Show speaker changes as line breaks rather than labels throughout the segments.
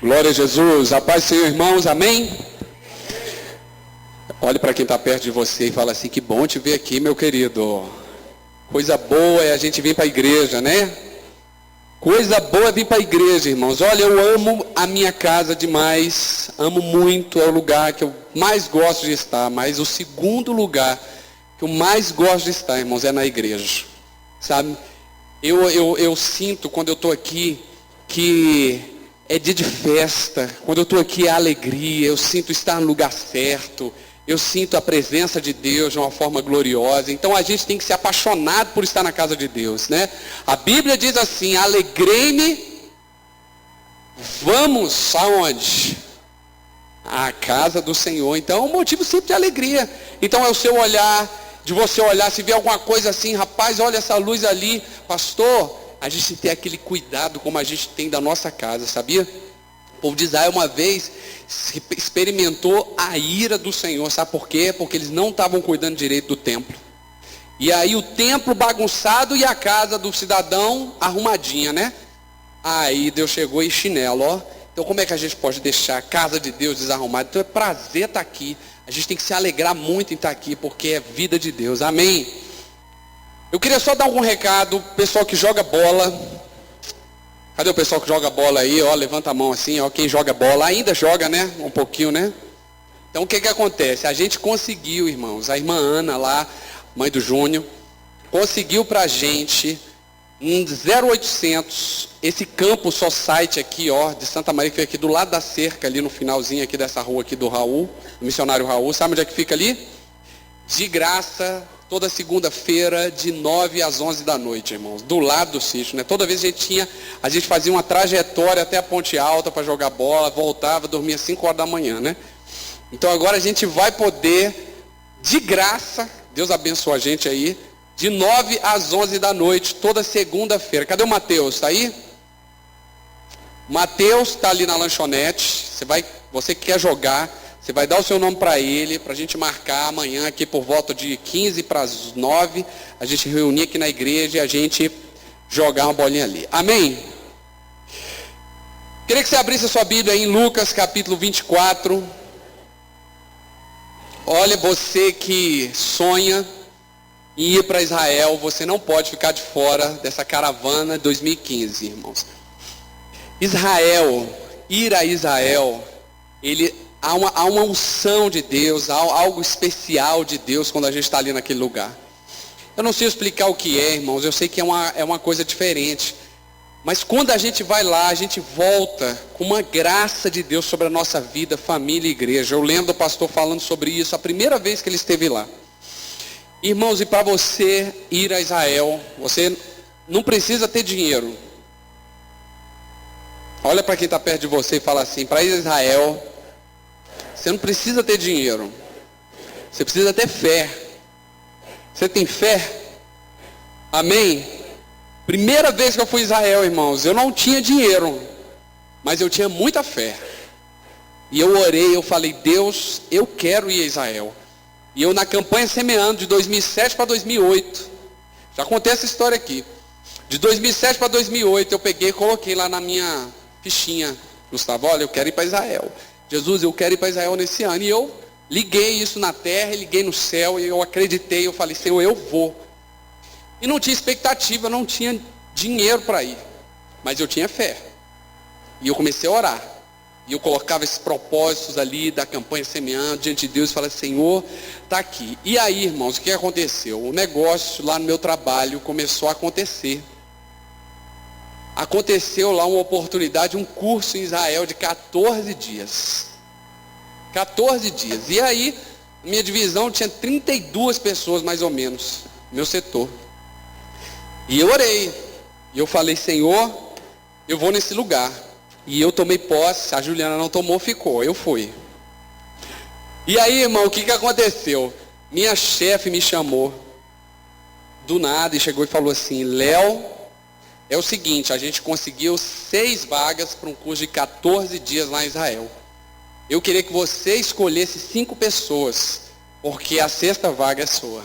Glória a Jesus, a paz do Senhor, irmãos, amém? Olhe para quem está perto de você e fala assim: que bom te ver aqui, meu querido. Coisa boa é a gente vir para a igreja, né? Coisa boa é vir para a igreja, irmãos. Olha, eu amo a minha casa demais, amo muito, é o lugar que eu mais gosto de estar, mas o segundo lugar que eu mais gosto de estar, irmãos, é na igreja, sabe? Eu sinto quando eu estou aqui que é dia de festa, quando eu estou aqui é alegria, eu sinto estar no lugar certo, eu sinto a presença de Deus de uma forma gloriosa. Então a gente tem que ser apaixonado por estar na casa de Deus, né? A Bíblia diz assim: alegrei-me, vamos aonde? À casa do Senhor. Então é um motivo sempre de alegria. Então é o seu olhar, de você olhar, se vê alguma coisa assim, rapaz, olha essa luz ali, pastor, a gente tem aquele cuidado como a gente tem da nossa casa, sabia? O povo de Israel uma vez experimentou a ira do Senhor, sabe por quê? Porque eles não estavam cuidando direito do templo. E aí o templo bagunçado e a casa do cidadão arrumadinha, né? Aí Deus chegou e chinelo, ó. Então como é que a gente pode deixar a casa de Deus desarrumada? Então é prazer estar aqui. A gente tem que se alegrar muito em estar aqui, porque é vida de Deus, amém? Eu queria só dar algum recado, pessoal que joga bola. Cadê o pessoal que joga bola aí? Ó, levanta a mão assim, ó, quem joga bola ainda joga, né? Um pouquinho, né? Então o que que acontece? A gente conseguiu, irmãos, a irmã Ana lá, mãe do Júnior, conseguiu pra gente um 0800, esse campo society aqui, ó, de Santa Maria, que fica aqui do lado da cerca, ali no finalzinho aqui dessa rua aqui do Raul, do missionário Raul. Sabe onde é que fica ali? De graça, toda segunda-feira, de 9 às 11 da noite, irmãos, do lado do sítio, né? Toda vez a gente fazia uma trajetória até a Ponte Alta para jogar bola, voltava, dormia 5 horas da manhã, né? Então agora a gente vai poder, de graça, Deus abençoe a gente aí, de 9 às 11 da noite, toda segunda-feira. Cadê o Mateus? Está aí? Mateus está ali na lanchonete. Você que quer jogar, você vai dar o seu nome para ele, para a gente marcar amanhã aqui por volta de 15 para as 9, a gente reunir aqui na igreja e a gente jogar uma bolinha ali. Amém? Queria que você abrisse a sua Bíblia aí em Lucas capítulo 24. Olha, você que sonha em ir para Israel, você não pode ficar de fora dessa caravana 2015, irmãos. Israel, ir a Israel, há uma unção de Deus, há algo especial de Deus quando a gente está ali naquele lugar. Eu não sei explicar o que é, irmãos, eu sei que é uma coisa diferente. Mas quando a gente vai lá, a gente volta com uma graça de Deus sobre a nossa vida, família e igreja. Eu lembro do pastor falando sobre isso a primeira vez que ele esteve lá. Irmãos, e para você ir a Israel, você não precisa ter dinheiro. Olha para quem está perto de você e fala assim: para ir a Israel, você não precisa ter dinheiro. Você precisa ter fé. Você tem fé? Amém? Primeira vez que eu fui a Israel, irmãos, eu não tinha dinheiro, mas eu tinha muita fé. E eu orei, eu falei: Deus, eu quero ir a Israel. E eu na campanha Semeando, de 2007 para 2008, já contei essa história aqui. De 2007 para 2008, eu peguei e coloquei lá na minha fichinha: Gustavo, olha, eu quero ir para Israel. Jesus, eu quero ir para Israel nesse ano. E eu liguei isso na terra, liguei no céu, e eu acreditei, eu falei: Senhor, eu vou. E não tinha expectativa, não tinha dinheiro para ir, mas eu tinha fé. E eu comecei a orar. E eu colocava esses propósitos ali da campanha Semeando diante de Deus e falava: Senhor, está aqui. E aí, irmãos, o que aconteceu? O negócio lá no meu trabalho começou a acontecer. Aconteceu lá uma oportunidade, um curso em Israel de 14 dias. 14 dias. E aí, minha divisão tinha 32 pessoas mais ou menos, meu setor. E eu orei. E eu falei: Senhor, eu vou nesse lugar. E eu tomei posse, a Juliana não tomou, ficou, eu fui. E aí, irmão, o que aconteceu? Minha chefe me chamou do nada e chegou e falou assim: Léo, é o seguinte, a gente conseguiu 6 vagas para um curso de 14 dias lá em Israel. Eu queria que você escolhesse 5 pessoas, porque a 6ª vaga é sua.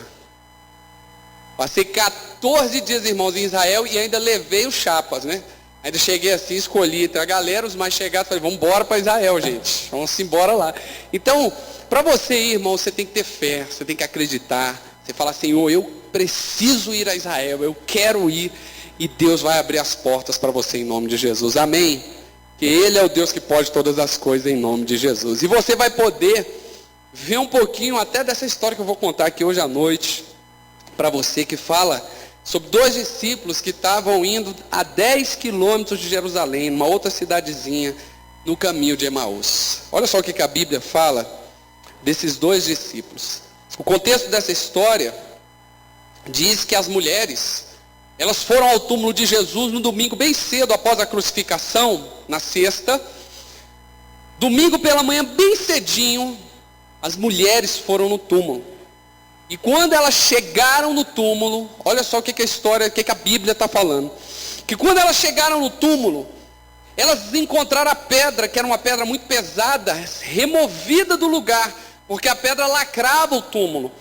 Passei 14 dias, irmãos, em Israel e ainda levei os chapas, né? Ainda cheguei assim, escolhi entre a galera, os mais chegados, falei, vamos embora para Israel, gente. Vamos embora lá. Então, para você ir, irmão, você tem que ter fé, você tem que acreditar. Você fala, Senhor, eu preciso ir a Israel, eu quero ir. E Deus vai abrir as portas para você em nome de Jesus. Amém? Que Ele é o Deus que pode todas as coisas em nome de Jesus. E você vai poder ver um pouquinho até dessa história que eu vou contar aqui hoje à noite, para você, que fala sobre 2 discípulos que estavam indo a 10 quilômetros de Jerusalém, numa outra cidadezinha, no caminho de Emaús. Olha só o que a Bíblia fala desses 2 discípulos. O contexto dessa história diz que as mulheres, elas foram ao túmulo de Jesus no domingo bem cedo após a crucificação, na sexta. Domingo pela manhã, bem cedinho, as mulheres foram no túmulo. E quando elas chegaram no túmulo, olha só o que a história, o que a Bíblia está falando. Que quando elas chegaram no túmulo, elas encontraram a pedra, que era uma pedra muito pesada, removida do lugar, porque a pedra lacrava o túmulo.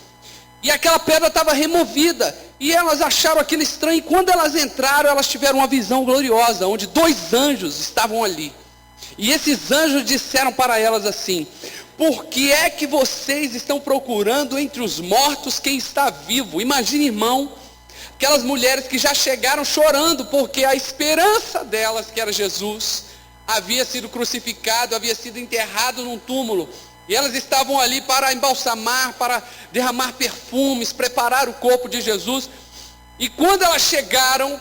E aquela pedra estava removida, e elas acharam aquilo estranho, e quando elas entraram, elas tiveram uma visão gloriosa, onde 2 anjos estavam ali. E esses anjos disseram para elas assim: por que é que vocês estão procurando entre os mortos quem está vivo? Imagine, irmão, aquelas mulheres que já chegaram chorando, porque a esperança delas, que era Jesus, havia sido crucificado, havia sido enterrado num túmulo. E elas estavam ali para embalsamar, para derramar perfumes, preparar o corpo de Jesus. E quando elas chegaram,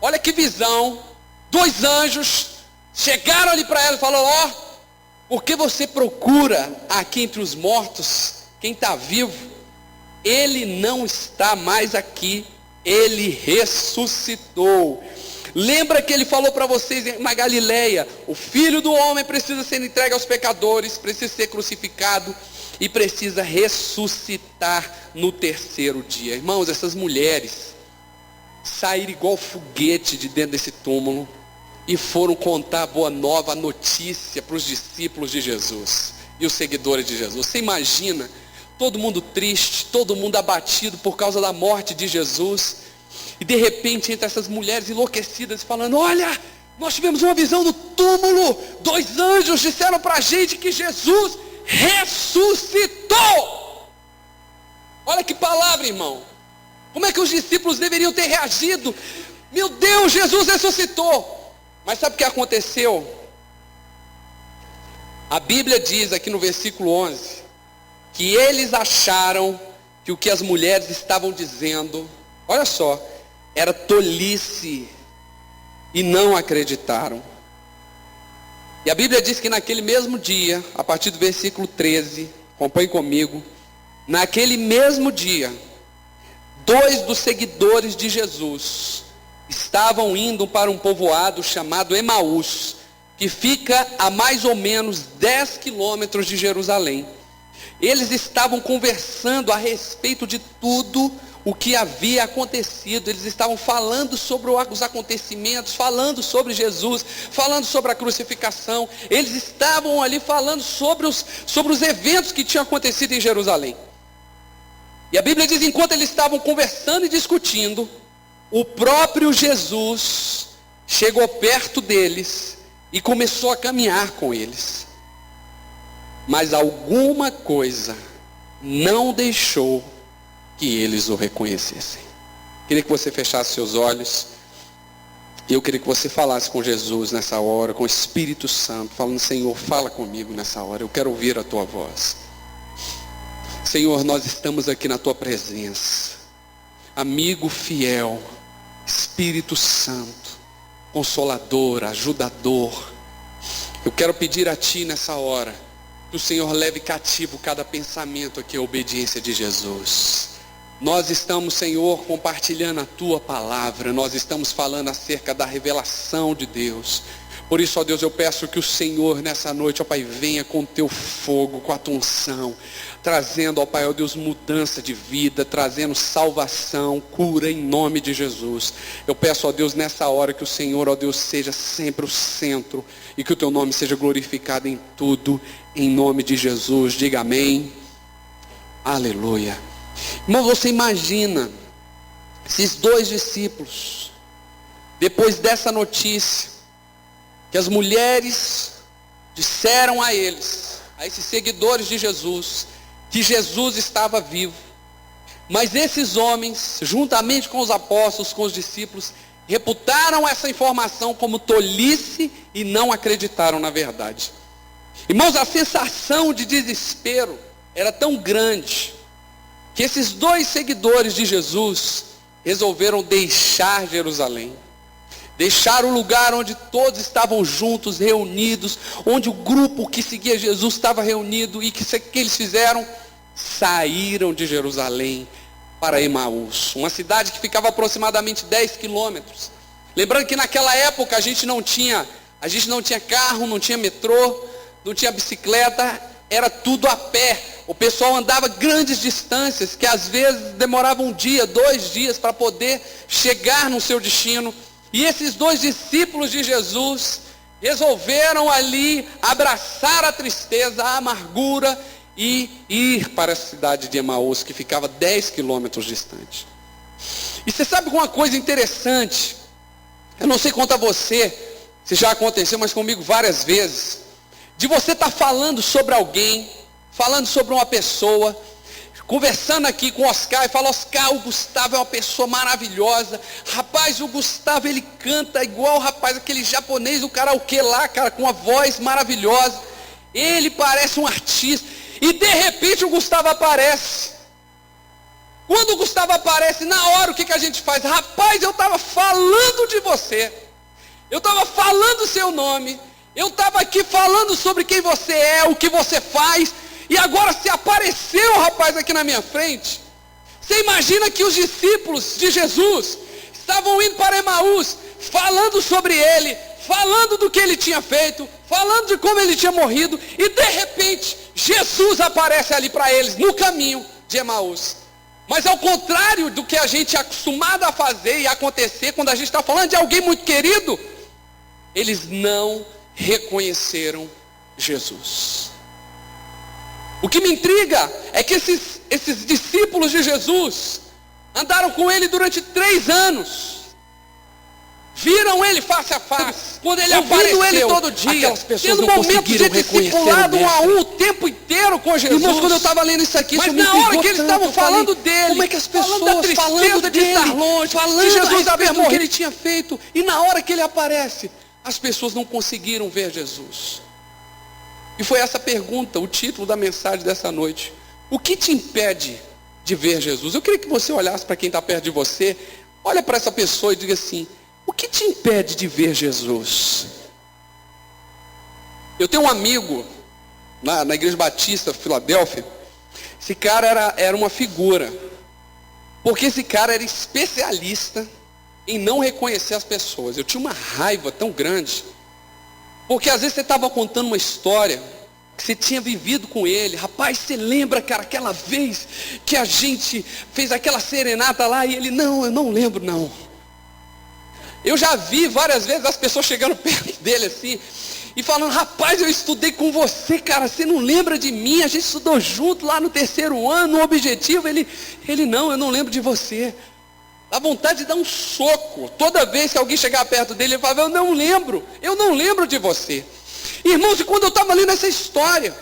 olha que visão, 2 anjos chegaram ali para elas e falaram: ó, por que você procura aqui entre os mortos quem está vivo? Ele não está mais aqui, ele ressuscitou. Lembra que ele falou para vocês na Galileia: o Filho do Homem precisa ser entregue aos pecadores, precisa ser crucificado e precisa ressuscitar no 3º dia. Irmãos, essas mulheres saíram igual foguete de dentro desse túmulo e foram contar a boa nova, a notícia para os discípulos de Jesus e os seguidores de Jesus. Você imagina todo mundo triste, todo mundo abatido por causa da morte de Jesus. E de repente entra essas mulheres enlouquecidas falando: olha, nós tivemos uma visão no túmulo, 2 anjos disseram para a gente que Jesus ressuscitou. Olha que palavra, irmão. Como é que os discípulos deveriam ter reagido? Meu Deus, Jesus ressuscitou. Mas sabe o que aconteceu? A Bíblia diz aqui no versículo 11 que eles acharam que o que as mulheres estavam dizendo, olha só, era tolice, e não acreditaram. E a Bíblia diz que naquele mesmo dia, a partir do versículo 13, acompanhe comigo, naquele mesmo dia, 2 dos seguidores de Jesus estavam indo para um povoado chamado Emaús, que fica a mais ou menos 10 quilômetros de Jerusalém. Eles estavam conversando a respeito de tudo o que havia acontecido. Eles estavam falando sobre os acontecimentos, falando sobre Jesus, falando sobre a crucificação. Eles estavam ali falando sobre os eventos que tinham acontecido em Jerusalém. E a Bíblia diz, enquanto eles estavam conversando e discutindo, o próprio Jesus chegou perto deles e começou a caminhar com eles. Mas alguma coisa não deixou que eles o reconhecessem. Queria que você fechasse seus olhos. E eu queria que você falasse com Jesus nessa hora, com o Espírito Santo, falando: Senhor, fala comigo nessa hora, eu quero ouvir a tua voz. Senhor, nós estamos aqui na tua presença, amigo fiel, Espírito Santo, Consolador, ajudador. Eu quero pedir a ti nessa hora que o Senhor leve cativo cada pensamento aqui à obediência de Jesus. Nós estamos, Senhor, compartilhando a tua palavra, nós estamos falando acerca da revelação de Deus. Por isso, ó Deus, eu peço que o Senhor nessa noite, ó Pai, venha com o teu fogo, com a tua unção, trazendo, ó Pai, ó Deus, mudança de vida, trazendo salvação, cura em nome de Jesus. Eu peço, ó Deus, nessa hora que o Senhor, ó Deus, seja sempre o centro e que o teu nome seja glorificado em tudo, em nome de Jesus. Diga amém. Aleluia. Irmão, você imagina esses 2 discípulos depois dessa notícia, que as mulheres disseram a eles, a esses seguidores de Jesus, que Jesus estava vivo. Mas esses homens, juntamente com os apóstolos, com os discípulos, reputaram essa informação como tolice e não acreditaram na verdade. Irmãos, a sensação de desespero era tão grande, que esses dois seguidores de Jesus resolveram deixar Jerusalém. Deixar o lugar onde todos estavam juntos, reunidos, onde o grupo que seguia Jesus estava reunido, e que eles fizeram? Saíram de Jerusalém para Emaús, uma cidade que ficava aproximadamente 10 quilômetros. Lembrando que naquela época a gente não tinha carro, não tinha metrô, não tinha bicicleta, era tudo a pé. O pessoal andava grandes distâncias, que às vezes demoravam 1 dia, 2 dias para poder chegar no seu destino. E esses dois discípulos de Jesus resolveram ali abraçar a tristeza, a amargura e ir para a cidade de Emaús, que ficava 10 quilômetros distante. E você sabe uma coisa interessante? Eu não sei quanto a você, se já aconteceu, mas comigo várias vezes, de você estar falando sobre alguém, falando sobre uma pessoa, conversando aqui com o Oscar, e fala: Oscar, o Gustavo é uma pessoa maravilhosa. Rapaz, o Gustavo, ele canta igual, rapaz, aquele japonês do karaokê lá, cara, com uma voz maravilhosa. Ele parece um artista. E de repente o Gustavo aparece. Quando o Gustavo aparece, na hora o que a gente faz? Rapaz, eu estava falando de você. Eu estava falando o seu nome. Eu estava aqui falando sobre quem você é, o que você faz. E agora se apareceu o rapaz aqui na minha frente. Você imagina que os discípulos de Jesus estavam indo para Emaús, falando sobre ele, falando do que ele tinha feito, falando de como ele tinha morrido, e de repente Jesus aparece ali para eles, no caminho de Emaús. Mas ao contrário do que a gente é acostumado a fazer e acontecer quando a gente está falando de alguém muito querido, eles não reconheceram Jesus. O que me intriga é que esses discípulos de Jesus andaram com ele durante 3 anos. Viram ele face a face. Quando ele apareceu, ele todo dia, tendo momentos de discipulado 1 a 1 o tempo inteiro com Jesus. Irmãos, quando eu estava lendo isso aqui, mas na hora que eles estavam falando dele, como é que as pessoas falando de estar longe, falando de Jesus haver morrido, que ele tinha feito, e na hora que ele aparece, as pessoas não conseguiram ver Jesus. E foi essa pergunta, o título da mensagem dessa noite. O que te impede de ver Jesus? Eu queria que você olhasse para quem está perto de você, olha para essa pessoa e diga assim: o que te impede de ver Jesus? Eu tenho um amigo na Igreja Batista, Filadélfia. Esse cara era uma figura, porque esse cara era especialista em não reconhecer as pessoas. Eu tinha uma raiva tão grande, porque às vezes você estava contando uma história que você tinha vivido com ele. Rapaz, você lembra, cara, aquela vez que a gente fez aquela serenata lá? E ele: não, eu não lembro não. Eu já vi várias vezes as pessoas chegando perto dele assim, e falando: rapaz, eu estudei com você, cara, você não lembra de mim? A gente estudou junto lá no 3º ano, no Objetivo. Ele: não, eu não lembro de você. Dá vontade de dar um soco. Toda vez que alguém chegar perto dele, ele fala: eu não lembro de você. Irmãos, e quando eu estava lendo essa história,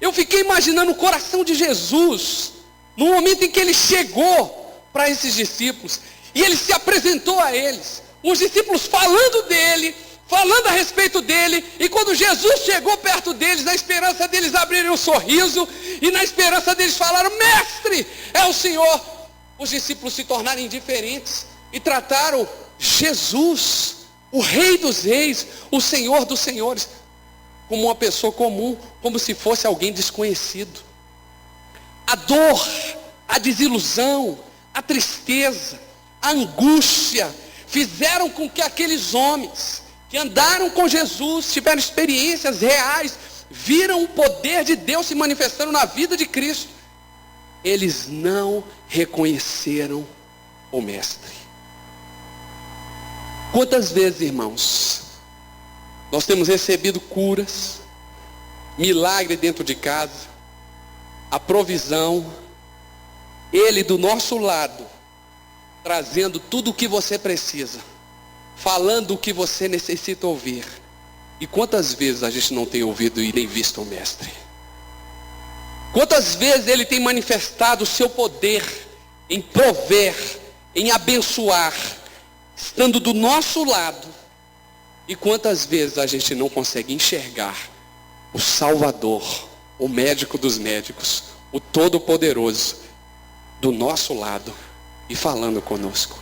eu fiquei imaginando o coração de Jesus, no momento em que ele chegou para esses discípulos, e ele se apresentou a eles, os discípulos falando dele, falando a respeito dele, e quando Jesus chegou perto deles, na esperança deles abrirem um sorriso, e na esperança deles falaram: mestre, é o Senhor, os discípulos se tornaram indiferentes, e trataram Jesus, o Rei dos Reis, o Senhor dos Senhores, como uma pessoa comum, como se fosse alguém desconhecido. A dor, a desilusão, a tristeza, a angústia, fizeram com que aqueles homens que andaram com Jesus, tiveram experiências reais, viram o poder de Deus se manifestando na vida de Cristo, eles não reconheceram o Mestre. Quantas vezes, irmãos, nós temos recebido curas, milagre dentro de casa, a provisão, Ele do nosso lado, trazendo tudo o que você precisa. falando o que você necessita ouvir. E quantas vezes a gente não tem ouvido e nem visto o Mestre? Quantas vezes Ele tem manifestado o seu poder em prover, em abençoar, estando do nosso lado. E quantas vezes a gente não consegue enxergar o Salvador, o médico dos médicos, o Todo-Poderoso, do nosso lado e falando conosco.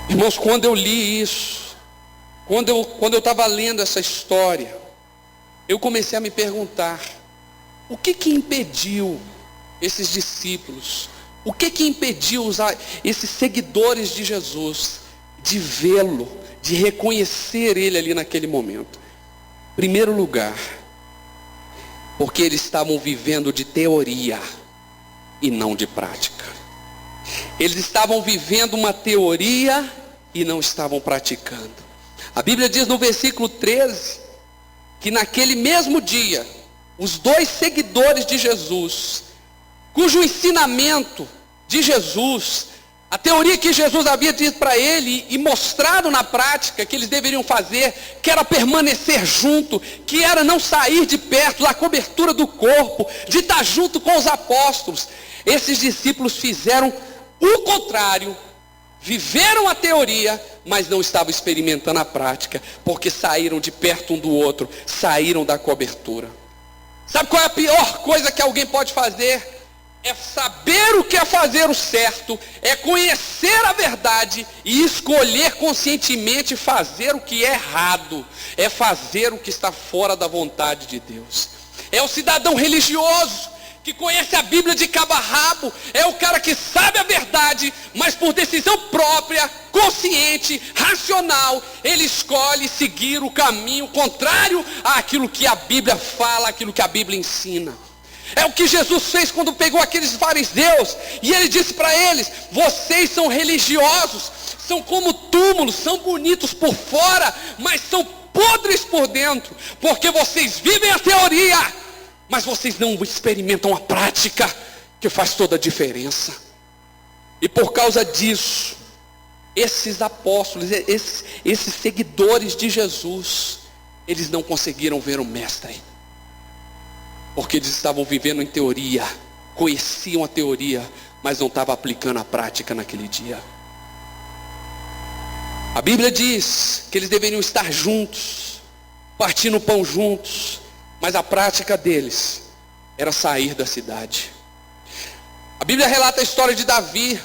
Irmãos, quando eu li isso, quando eu estava lendo essa história, eu comecei a me perguntar, o que impediu esses discípulos, o que impediu esses seguidores de Jesus de vê-lo, de reconhecer Ele ali naquele momento? Em primeiro lugar, porque eles estavam vivendo de teoria e não de prática. Eles estavam vivendo uma teoria e não estavam praticando. A Bíblia diz no versículo 13, que naquele mesmo dia, os dois seguidores de Jesus, cujo ensinamento de Jesus, a teoria que Jesus havia dito para ele e mostrado na prática que eles deveriam fazer, que era permanecer junto, que era não sair de perto da cobertura do corpo, de estar junto com os apóstolos. Esses discípulos fizeram o contrário, viveram a teoria, mas não estavam experimentando a prática, porque saíram de perto um do outro, saíram da cobertura. Sabe qual é a pior coisa que alguém pode fazer? É saber o que é fazer o certo, é conhecer a verdade e escolher conscientemente fazer o que é errado, é fazer o que está fora da vontade de Deus. É o cidadão religioso que conhece a Bíblia de cabo a rabo, é o cara que sabe a verdade, mas por decisão própria, consciente, racional, ele escolhe seguir o caminho contrário àquilo que a Bíblia fala, àquilo que a Bíblia ensina. É o que Jesus fez quando pegou aqueles fariseus e ele disse para eles: vocês são religiosos, são como túmulos, são bonitos por fora, mas são podres por dentro, porque vocês vivem a teoria, mas vocês não experimentam a prática, que faz toda a diferença. E por causa disso, esses apóstolos, esses seguidores de Jesus, eles não conseguiram ver o Mestre, porque eles estavam vivendo em teoria, conheciam a teoria, mas não estavam aplicando a prática naquele dia. A Bíblia diz que eles deveriam estar juntos, partindo o pão juntos, mas a prática deles era sair da cidade. A Bíblia relata a história de Davi.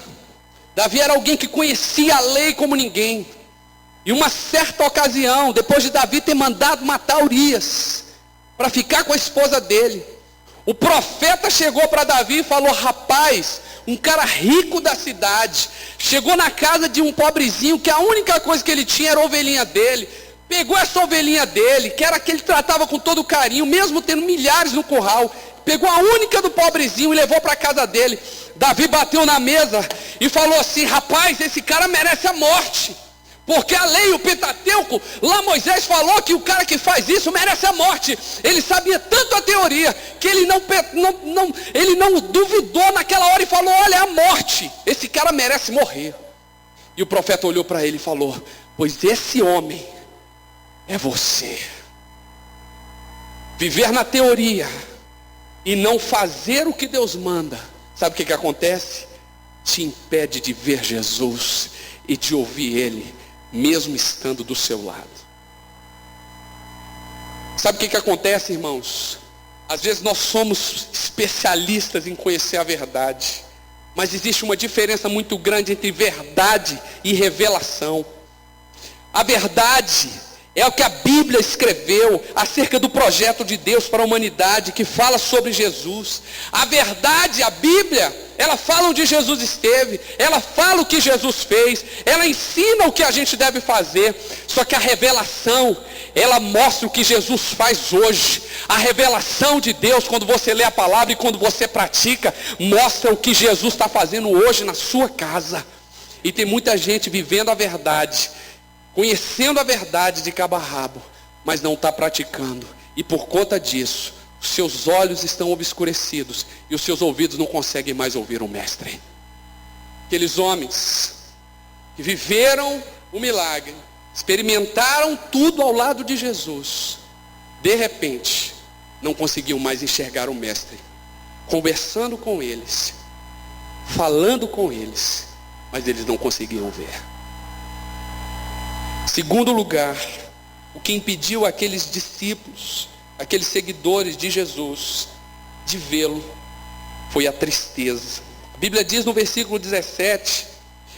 Davi era alguém que conhecia a lei como ninguém. E uma certa ocasião, depois de Davi ter mandado matar Urias, para ficar com a esposa dele, o profeta chegou para Davi e falou: rapaz, um cara rico da cidade, chegou na casa de um pobrezinho, que a única coisa que ele tinha era a ovelhinha dele, pegou essa ovelhinha dele, que era que ele tratava com todo carinho, mesmo tendo milhares no curral, pegou a única do pobrezinho e levou para a casa dele. Davi bateu na mesa e falou assim: rapaz, esse cara merece a morte, porque a lei, o Pentateuco, lá Moisés falou que o cara que faz isso merece a morte. Ele sabia tanto a teoria, que ele não duvidou naquela hora e falou: olha, é a morte, esse cara merece morrer. E o profeta olhou para ele e falou: pois esse homem é você. Viver na teoria e não fazer o que Deus manda, sabe o que acontece? Te impede de ver Jesus e de ouvir Ele, mesmo estando do seu lado. Sabe o que acontece, irmãos? Às vezes nós somos especialistas em conhecer a verdade, mas existe uma diferença muito grande entre verdade e revelação. A verdade é o que a Bíblia escreveu acerca do projeto de Deus para a humanidade, que fala sobre Jesus. A verdade, a Bíblia, ela fala onde Jesus esteve, ela fala o que Jesus fez, ela ensina o que a gente deve fazer. Só que a revelação, ela mostra o que Jesus faz hoje. A revelação de Deus, quando você lê a palavra e quando você pratica, mostra o que Jesus está fazendo hoje na sua casa. E tem muita gente vivendo a verdade, conhecendo a verdade de cabo a rabo, mas não está praticando. E por conta disso, os seus olhos estão obscurecidos e os seus ouvidos não conseguem mais ouvir o Mestre. Aqueles homens que viveram o milagre, experimentaram tudo ao lado de Jesus. De repente, não conseguiam mais enxergar o mestre, conversando com eles, falando com eles, mas eles não conseguiam ver. Segundo lugar, o que impediu aqueles discípulos, aqueles seguidores de Jesus, de vê-lo, foi a tristeza. A Bíblia diz no versículo 17,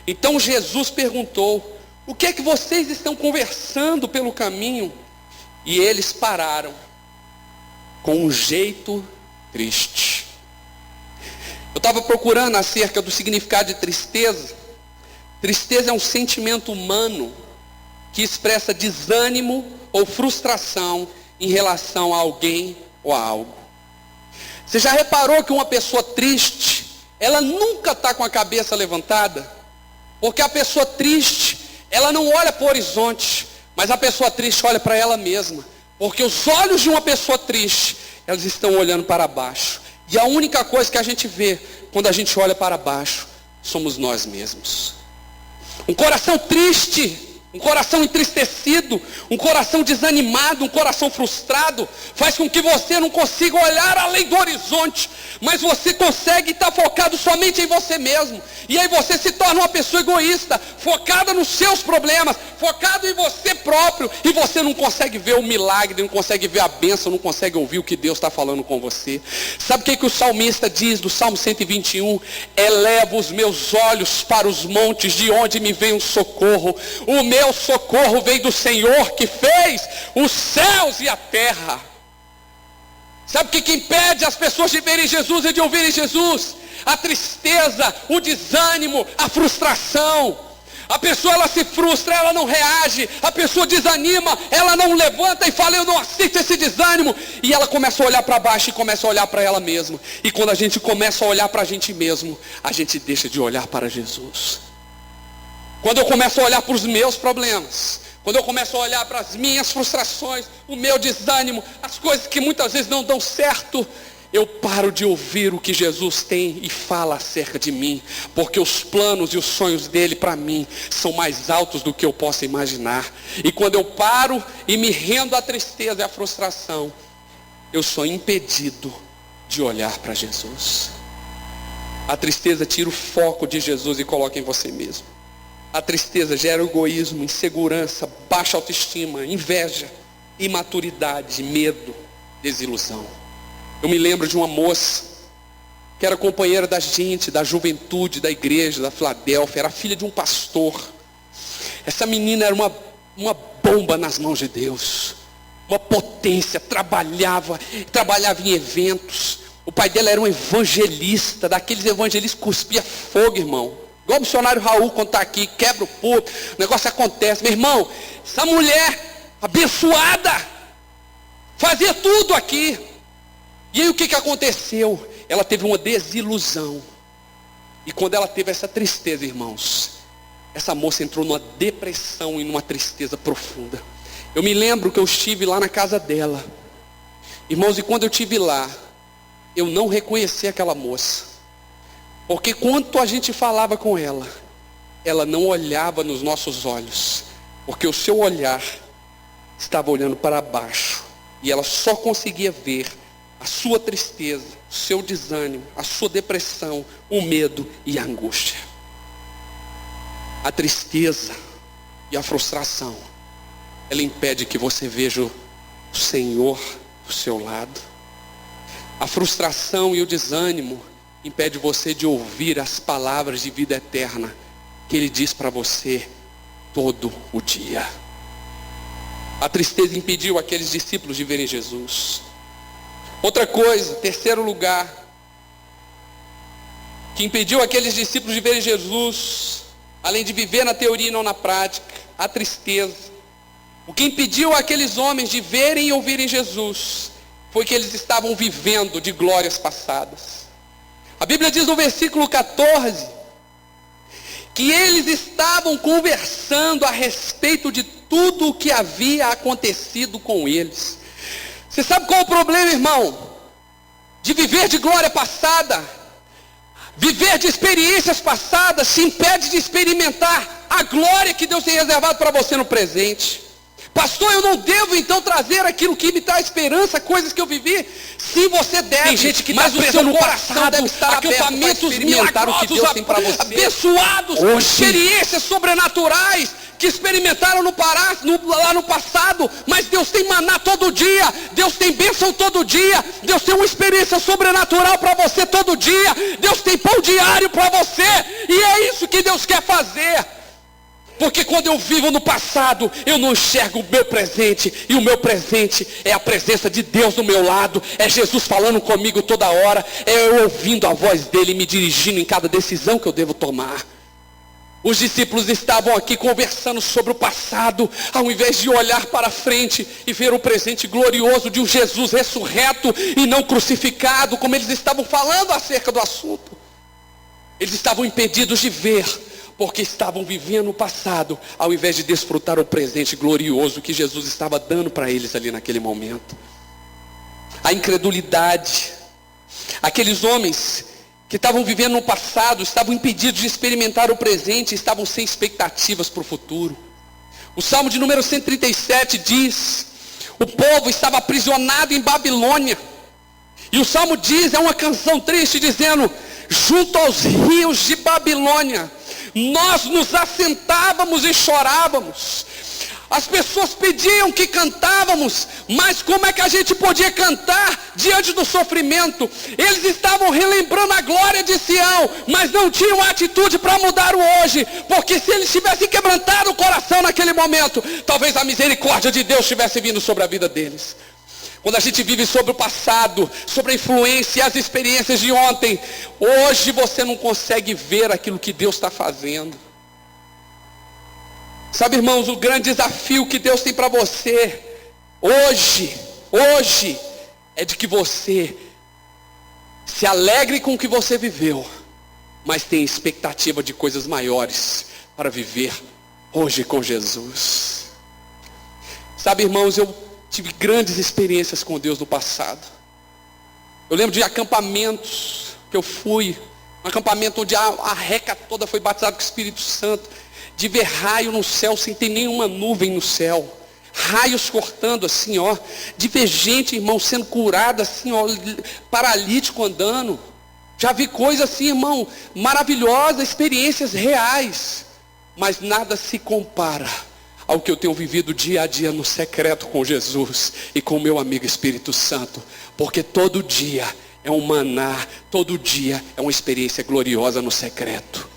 então Jesus perguntou, o que é que vocês estão conversando pelo caminho? E eles pararam, com um jeito triste. Eu estava procurando acerca do significado de tristeza. Tristeza é um sentimento humano que expressa desânimo ou frustração em relação a alguém ou a algo. Você já reparou que uma pessoa triste, ela nunca está com a cabeça levantada? Porque a pessoa triste, ela não olha para o horizonte, mas a pessoa triste olha para ela mesma. Porque os olhos de uma pessoa triste, elas estão olhando para baixo. E a única coisa que a gente vê quando a gente olha para baixo, somos nós mesmos. Um coração triste, um coração entristecido, um coração desanimado, um coração frustrado, faz com que você não consiga olhar além do horizonte, mas você consegue estar focado somente em você mesmo. E aí você se torna uma pessoa egoísta, focada nos seus problemas, focado em você próprio, e você não consegue ver o milagre, não consegue ver a bênção, não consegue ouvir o que Deus está falando com você. Sabe o que o salmista diz do Salmo 121? Eleva os meus olhos para os montes, de onde me vem o socorro. O meu socorro vem do Senhor que fez os céus e a terra. Sabe o que impede as pessoas de verem Jesus e de ouvirem Jesus? A tristeza, o desânimo, a frustração. A pessoa, ela se frustra, ela não reage. A pessoa desanima, ela não levanta e fala, eu não aceito esse desânimo. E ela começa a olhar para baixo e começa a olhar para ela mesma. E quando a gente começa a olhar para a gente mesmo, a gente deixa de olhar para Jesus. Quando eu começo a olhar para os meus problemas, quando eu começo a olhar para as minhas frustrações, o meu desânimo, as coisas que muitas vezes não dão certo, eu paro de ouvir o que Jesus tem e fala acerca de mim, porque os planos e os sonhos dele para mim são mais altos do que eu possa imaginar. E quando eu paro e me rendo à tristeza e à frustração, eu sou impedido de olhar para Jesus. A tristeza tira o foco de Jesus e coloca em você mesmo. A tristeza gera egoísmo, insegurança, baixa autoestima, inveja, imaturidade, medo, desilusão. Eu me lembro de uma moça que era companheira da gente, da juventude, da igreja, da Filadélfia, era filha de um pastor. Essa menina era uma bomba nas mãos de Deus, uma potência, trabalhava em eventos. O pai dela era um evangelista, daqueles evangelistas que cuspia fogo, irmão. Igual o missionário Raul, quando está aqui, quebra o púlpito, o negócio acontece. Meu irmão, essa mulher abençoada, fazia tudo aqui. E aí o que aconteceu? Ela teve uma desilusão. E quando ela teve essa tristeza, irmãos, essa moça entrou numa depressão e numa tristeza profunda. Eu me lembro que eu estive lá na casa dela. Irmãos, e quando eu estive lá, eu não reconheci aquela moça. Porque quanto a gente falava com ela, ela não olhava nos nossos olhos. Porque o seu olhar estava olhando para baixo. E ela só conseguia ver a sua tristeza, o seu desânimo, a sua depressão, o medo e a angústia. A tristeza e a frustração, ela impede que você veja o Senhor do seu lado. A frustração e o desânimo impede você de ouvir as palavras de vida eterna que Ele diz para você todo o dia. A tristeza impediu aqueles discípulos de verem Jesus. Outra coisa, terceiro lugar, que impediu aqueles discípulos de verem Jesus, além de viver na teoria e não na prática, a tristeza. O que impediu aqueles homens de verem e ouvirem Jesus foi que eles estavam vivendo de glórias passadas. A Bíblia diz no versículo 14, que eles estavam conversando a respeito de tudo o que havia acontecido com eles. Você sabe qual é o problema, irmão? De viver de glória passada, viver de experiências passadas, se impede de experimentar a glória que Deus tem reservado para você no presente. Pastor, eu não devo então trazer aquilo que me dá esperança, coisas que eu vivi? Sim, você deve. Tem gente que está presa no passado, deve estar acampamentos milagrosos, abençoados, experiências sobrenaturais que experimentaram lá no passado, mas Deus tem maná todo dia, Deus tem bênção todo dia, Deus tem uma experiência sobrenatural para você todo dia, Deus tem pão diário para você, e é isso que Deus quer fazer. Porque quando eu vivo no passado, eu não enxergo o meu presente, e o meu presente é a presença de Deus do meu lado, é Jesus falando comigo toda hora, é eu ouvindo a voz dele, me dirigindo em cada decisão que eu devo tomar. Os discípulos estavam aqui conversando sobre o passado, ao invés de olhar para frente e ver o presente glorioso de um Jesus ressurreto e não crucificado, como eles estavam falando acerca do assunto. Eles estavam impedidos de ver, porque estavam vivendo o passado, ao invés de desfrutar o presente glorioso que Jesus estava dando para eles ali naquele momento. A incredulidade, aqueles homens que estavam vivendo no passado, estavam impedidos de experimentar o presente, estavam sem expectativas para o futuro. O Salmo de número 137 diz, o povo estava aprisionado em Babilônia, e o Salmo diz, é uma canção triste, dizendo, junto aos rios de Babilônia, nós nos assentávamos e chorávamos. As pessoas pediam que cantávamos, mas como é que a gente podia cantar diante do sofrimento? Eles estavam relembrando a glória de Sião, mas não tinham atitude para mudar o hoje, porque se eles tivessem quebrantado o coração naquele momento, talvez a misericórdia de Deus tivesse vindo sobre a vida deles. Quando a gente vive sobre o passado, sobre a influência e as experiências de ontem, hoje você não consegue ver aquilo que Deus está fazendo. Sabe, irmãos, o grande desafio que Deus tem para você, hoje, é de que você se alegre com o que você viveu, mas tenha expectativa de coisas maiores para viver hoje com Jesus. Sabe, irmãos, eu tive grandes experiências com Deus no passado. Eu lembro de acampamentos que eu fui, um acampamento onde a reca toda foi batizada com o Espírito Santo, de ver raio no céu sem ter nenhuma nuvem no céu, raios cortando assim, ó, de ver gente, irmão, sendo curada assim, ó, paralítico andando. Já vi coisas assim, irmão, maravilhosas, experiências reais, mas nada se compara ao que eu tenho vivido dia a dia no secreto com Jesus e com o meu amigo Espírito Santo, porque todo dia é um maná, todo dia é uma experiência gloriosa no secreto.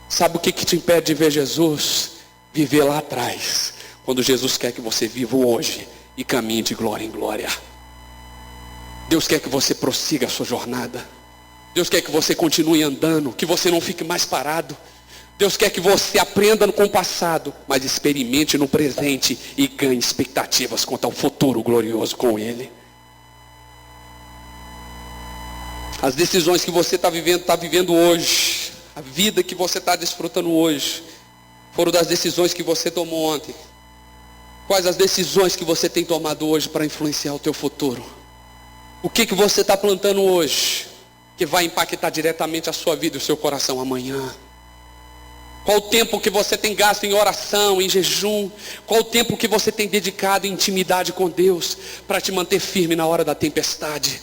Sabe o que te impede de ver Jesus? Viver lá atrás, quando Jesus quer que você viva hoje e caminhe de glória em glória. Deus quer que você prossiga a sua jornada, Deus quer que você continue andando, que você não fique mais parado. Deus quer que você aprenda com o passado, mas experimente no presente e ganhe expectativas quanto ao futuro glorioso com Ele. As decisões que você está vivendo hoje, a vida que você está desfrutando hoje, foram das decisões que você tomou ontem. Quais as decisões que você tem tomado hoje para influenciar o teu futuro? O que você está plantando hoje, que vai impactar diretamente a sua vida e o seu coração amanhã? Qual o tempo que você tem gasto em oração, em jejum? Qual o tempo que você tem dedicado em intimidade com Deus para te manter firme na hora da tempestade?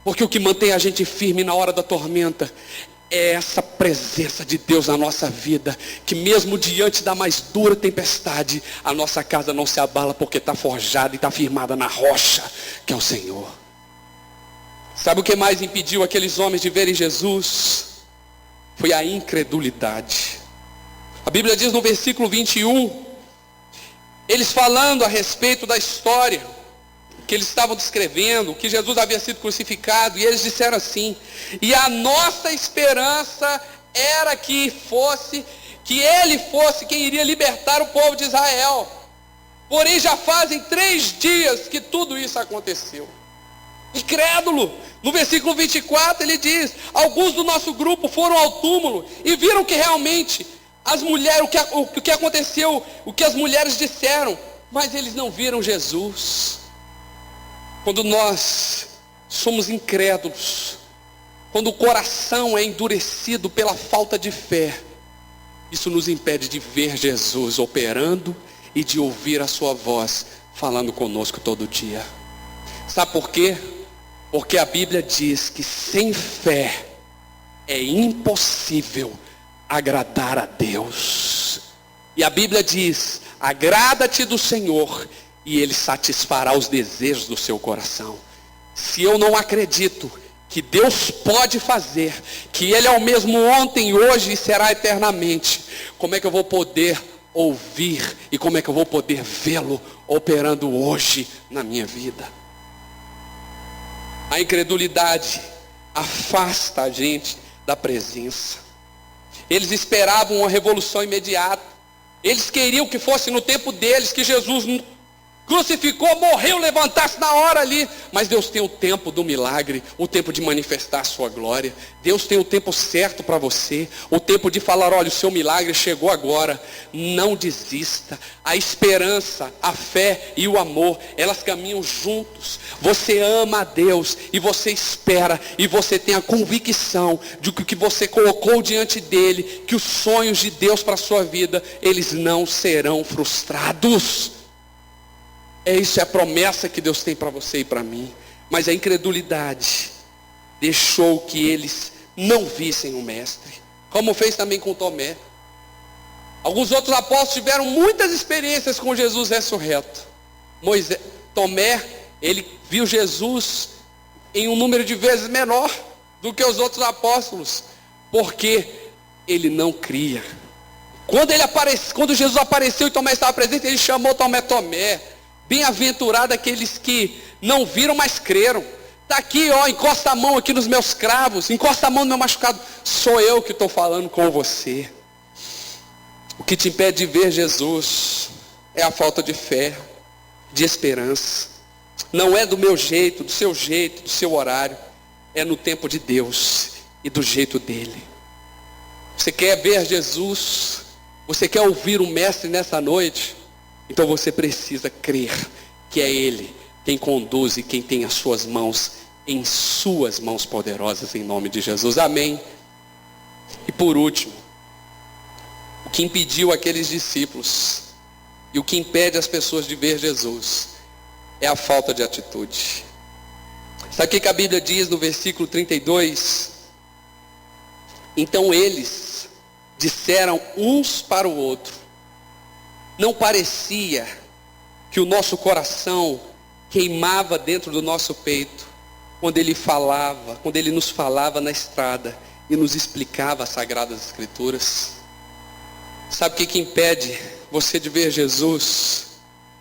Porque o que mantém a gente firme na hora da tormenta é essa presença de Deus na nossa vida, que mesmo diante da mais dura tempestade, a nossa casa não se abala, porque está forjada e está firmada na rocha, que é o Senhor. Sabe o que mais impediu aqueles homens de verem Jesus? Foi a incredulidade. A Bíblia diz no versículo 21, eles falando a respeito da história que eles estavam descrevendo, que Jesus havia sido crucificado, e eles disseram assim: e a nossa esperança era que ele fosse quem iria libertar o povo de Israel. Porém já fazem 3 dias que tudo isso aconteceu. Incrédulo. No versículo 24 ele diz: alguns do nosso grupo foram ao túmulo e viram que realmente as mulheres, o que aconteceu, o que as mulheres disseram, mas eles não viram Jesus. Quando nós somos incrédulos, quando o coração é endurecido pela falta de fé, Isso nos impede de ver Jesus operando e de ouvir a sua voz falando conosco todo dia. Sabe por quê? Porque a Bíblia diz que sem fé é impossível agradar a Deus. E a Bíblia diz: agrada-te do Senhor e Ele satisfará os desejos do seu coração. Se eu não acredito que Deus pode fazer, que Ele é o mesmo ontem, hoje e será eternamente, como é que eu vou poder ouvir e como é que eu vou poder vê-lo operando hoje na minha vida? A incredulidade afasta a gente da presença. Eles esperavam uma revolução imediata. Eles queriam que fosse no tempo deles, que Jesus crucificou, morreu, levantasse na hora ali. Mas Deus tem o tempo do milagre, o tempo de manifestar a sua glória. Deus tem o tempo certo para você, o tempo de falar: olha, o seu milagre chegou agora. Não desista. A esperança, a fé e o amor, elas caminham juntos. Você ama a Deus e você espera, e você tem a convicção de que o que você colocou diante dele, que os sonhos de Deus para a sua vida, eles não serão frustrados. Isso é a promessa que Deus tem para você e para mim. Mas a incredulidade deixou que eles não vissem o Mestre, como fez também com Tomé. Alguns outros apóstolos tiveram muitas experiências com Jesus ressurreto. Tomé, ele viu Jesus em um número de vezes menor do que os outros apóstolos, porque ele não cria. Quando Jesus apareceu e Tomé estava presente, ele chamou Tomé: Tomé, bem-aventurado aqueles que não viram, mas creram. Está aqui, ó, encosta a mão aqui nos meus cravos, encosta a mão no meu machucado. Sou eu que estou falando com você. O que te impede de ver Jesus é a falta de fé, de esperança. Não é do meu jeito, do seu horário. É no tempo de Deus e do jeito dele. Você quer ver Jesus? Você quer ouvir o Mestre nessa noite? Então você precisa crer que é Ele quem conduz e quem tem as suas mãos em suas mãos poderosas, em nome de Jesus. Amém. E por último, o que impediu aqueles discípulos e o que impede as pessoas de ver Jesus é a falta de atitude. Sabe o que a Bíblia diz no versículo 32? Então eles disseram uns para o outro: não parecia que o nosso coração queimava dentro do nosso peito quando ele nos falava na estrada e nos explicava as Sagradas Escrituras? Sabe o que impede você de ver Jesus?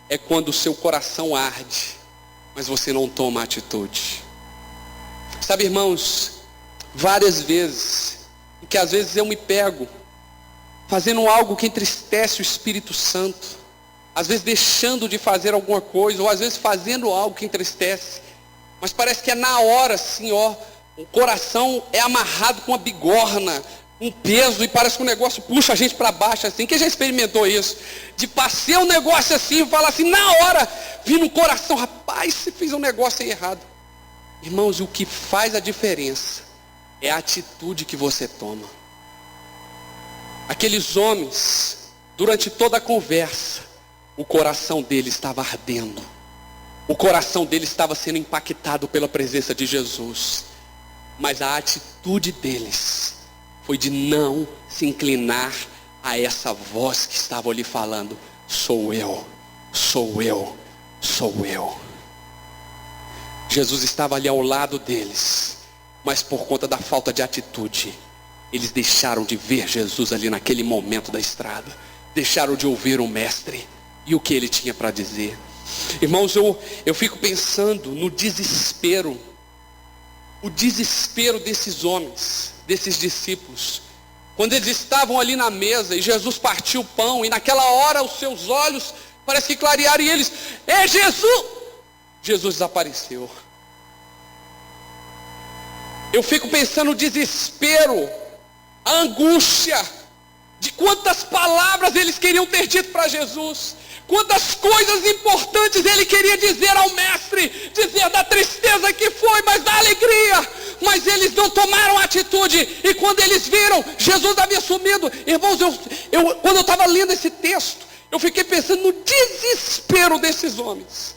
É quando o seu coração arde, mas você não toma atitude. Sabe, irmãos, várias vezes, e que às vezes eu me pego fazendo algo que entristece o Espírito Santo, às vezes deixando de fazer alguma coisa, ou às vezes fazendo algo que entristece, mas parece que é na hora assim, ó, o coração é amarrado com uma bigorna, um peso, e parece que o negócio puxa a gente para baixo assim. Quem já experimentou isso? De passar um negócio assim e falar assim, na hora, vi no coração: rapaz, você fez um negócio aí errado. Irmãos, o que faz a diferença é a atitude que você toma. Aqueles homens, durante toda a conversa, o coração deles estava ardendo. O coração deles estava sendo impactado pela presença de Jesus. Mas a atitude deles foi de não se inclinar a essa voz que estava ali falando: sou eu, sou eu, sou eu. Jesus estava ali ao lado deles, mas por conta da falta de atitude, eles deixaram de ver Jesus ali naquele momento da estrada. Deixaram de ouvir o Mestre e o que ele tinha para dizer. Irmãos, eu fico pensando no desespero. O desespero desses homens, desses discípulos. Quando eles estavam ali na mesa e Jesus partiu o pão, e naquela hora os seus olhos parece que clarearam e eles: é Jesus! Jesus desapareceu. Eu fico pensando no desespero, a angústia, de quantas palavras eles queriam ter dito para Jesus, quantas coisas importantes ele queria dizer ao Mestre, dizer da tristeza que foi, mas da alegria, mas eles não tomaram atitude. E quando eles viram, Jesus havia sumido. Irmãos, Quando eu estava lendo esse texto, eu fiquei pensando no desespero desses homens,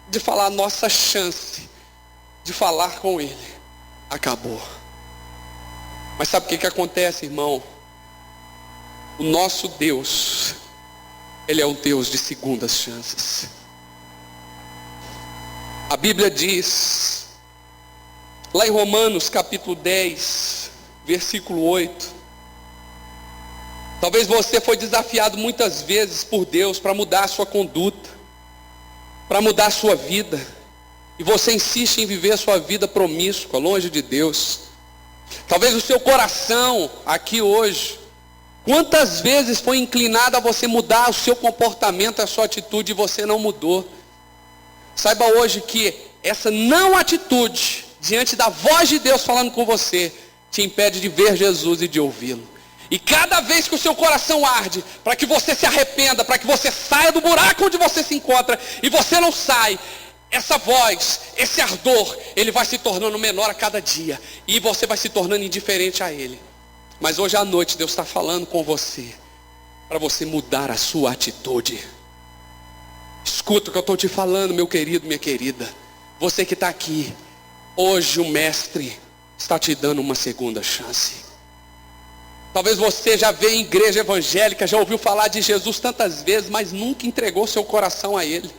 de falar: nossa chance de falar com ele acabou. Mas sabe o que acontece, irmão? O nosso Deus, Ele é um Deus de segundas chances. A Bíblia diz, lá em Romanos capítulo 10, versículo 8, talvez você foi desafiado muitas vezes por Deus para mudar a sua conduta, para mudar a sua vida, e você insiste em viver a sua vida promíscua, longe de Deus. Talvez o seu coração aqui hoje, quantas vezes foi inclinado a você mudar o seu comportamento, a sua atitude, e você não mudou. Saiba hoje que essa não atitude, diante da voz de Deus falando com você, te impede de ver Jesus e de ouvi-lo. E cada vez que o seu coração arde, para que você se arrependa, para que você saia do buraco onde você se encontra, e você não sai, essa voz, esse ardor, ele vai se tornando menor a cada dia, e você vai se tornando indiferente a ele. Mas hoje à noite Deus está falando com você, para você mudar a sua atitude. Escuta o que eu estou te falando, meu querido, minha querida. Você que está aqui, hoje o Mestre está te dando uma segunda chance. Talvez você já veio em igreja evangélica, já ouviu falar de Jesus tantas vezes, mas nunca entregou seu coração a Ele.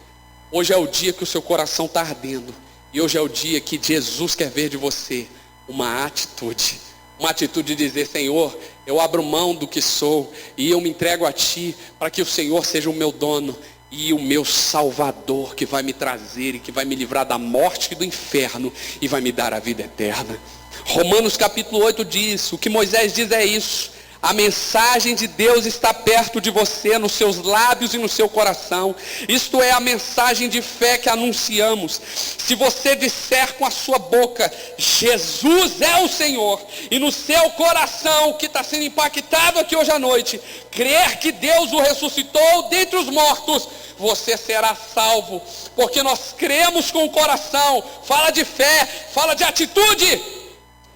Hoje é o dia que o seu coração está ardendo. E hoje é o dia que Jesus quer ver de você uma atitude. Uma atitude de dizer: Senhor, eu abro mão do que sou e eu me entrego a Ti, para que o Senhor seja o meu dono e o meu Salvador, que vai me trazer e que vai me livrar da morte e do inferno e vai me dar a vida eterna. Romanos capítulo 8 diz, o que Moisés diz é isso: a mensagem de Deus está perto de você, nos seus lábios e no seu coração. Isto é a mensagem de fé que anunciamos. Se você disser com a sua boca, Jesus é o Senhor, e no seu coração, que está sendo impactado aqui hoje à noite, crer que Deus o ressuscitou dentre os mortos, você será salvo. Porque nós cremos com o coração, fala de fé, fala de atitude,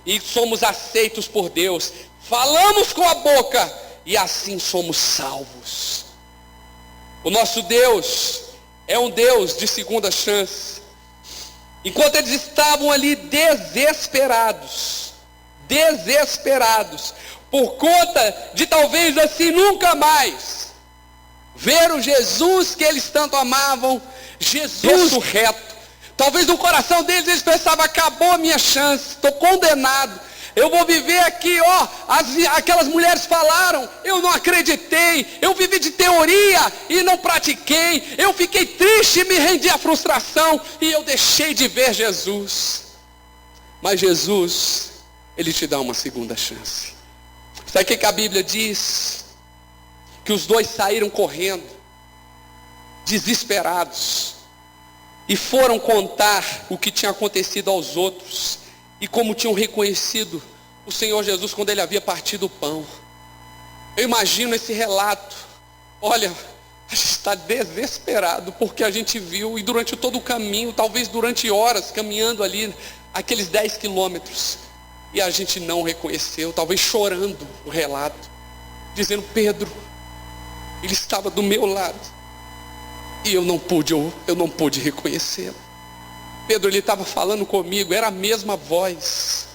e somos aceitos por Deus. Falamos com a boca e assim somos salvos. O nosso Deus é um Deus de segunda chance. Enquanto eles estavam ali desesperados, por conta de talvez assim nunca mais ver o Jesus que eles tanto amavam, Jesus ressurreto. Talvez no coração deles eles pensavam: acabou a minha chance, estou condenado. Eu vou viver aqui, aquelas mulheres falaram, eu não acreditei, eu vivi de teoria e não pratiquei, eu fiquei triste e me rendi à frustração e eu deixei de ver Jesus. Mas Jesus, Ele te dá uma segunda chance. Sabe o que a Bíblia diz? Que os dois saíram correndo, desesperados, e foram contar o que tinha acontecido aos outros, e como tinham reconhecido o Senhor Jesus quando Ele havia partido o pão. Eu imagino esse relato. Olha, a gente está desesperado porque a gente viu, e durante todo o caminho, talvez durante horas, caminhando ali, aqueles 10 quilômetros, e a gente não reconheceu, talvez chorando o relato, dizendo: Pedro, ele estava do meu lado, e eu não pude reconhecê-lo. Pedro, ele estava falando comigo, era a mesma voz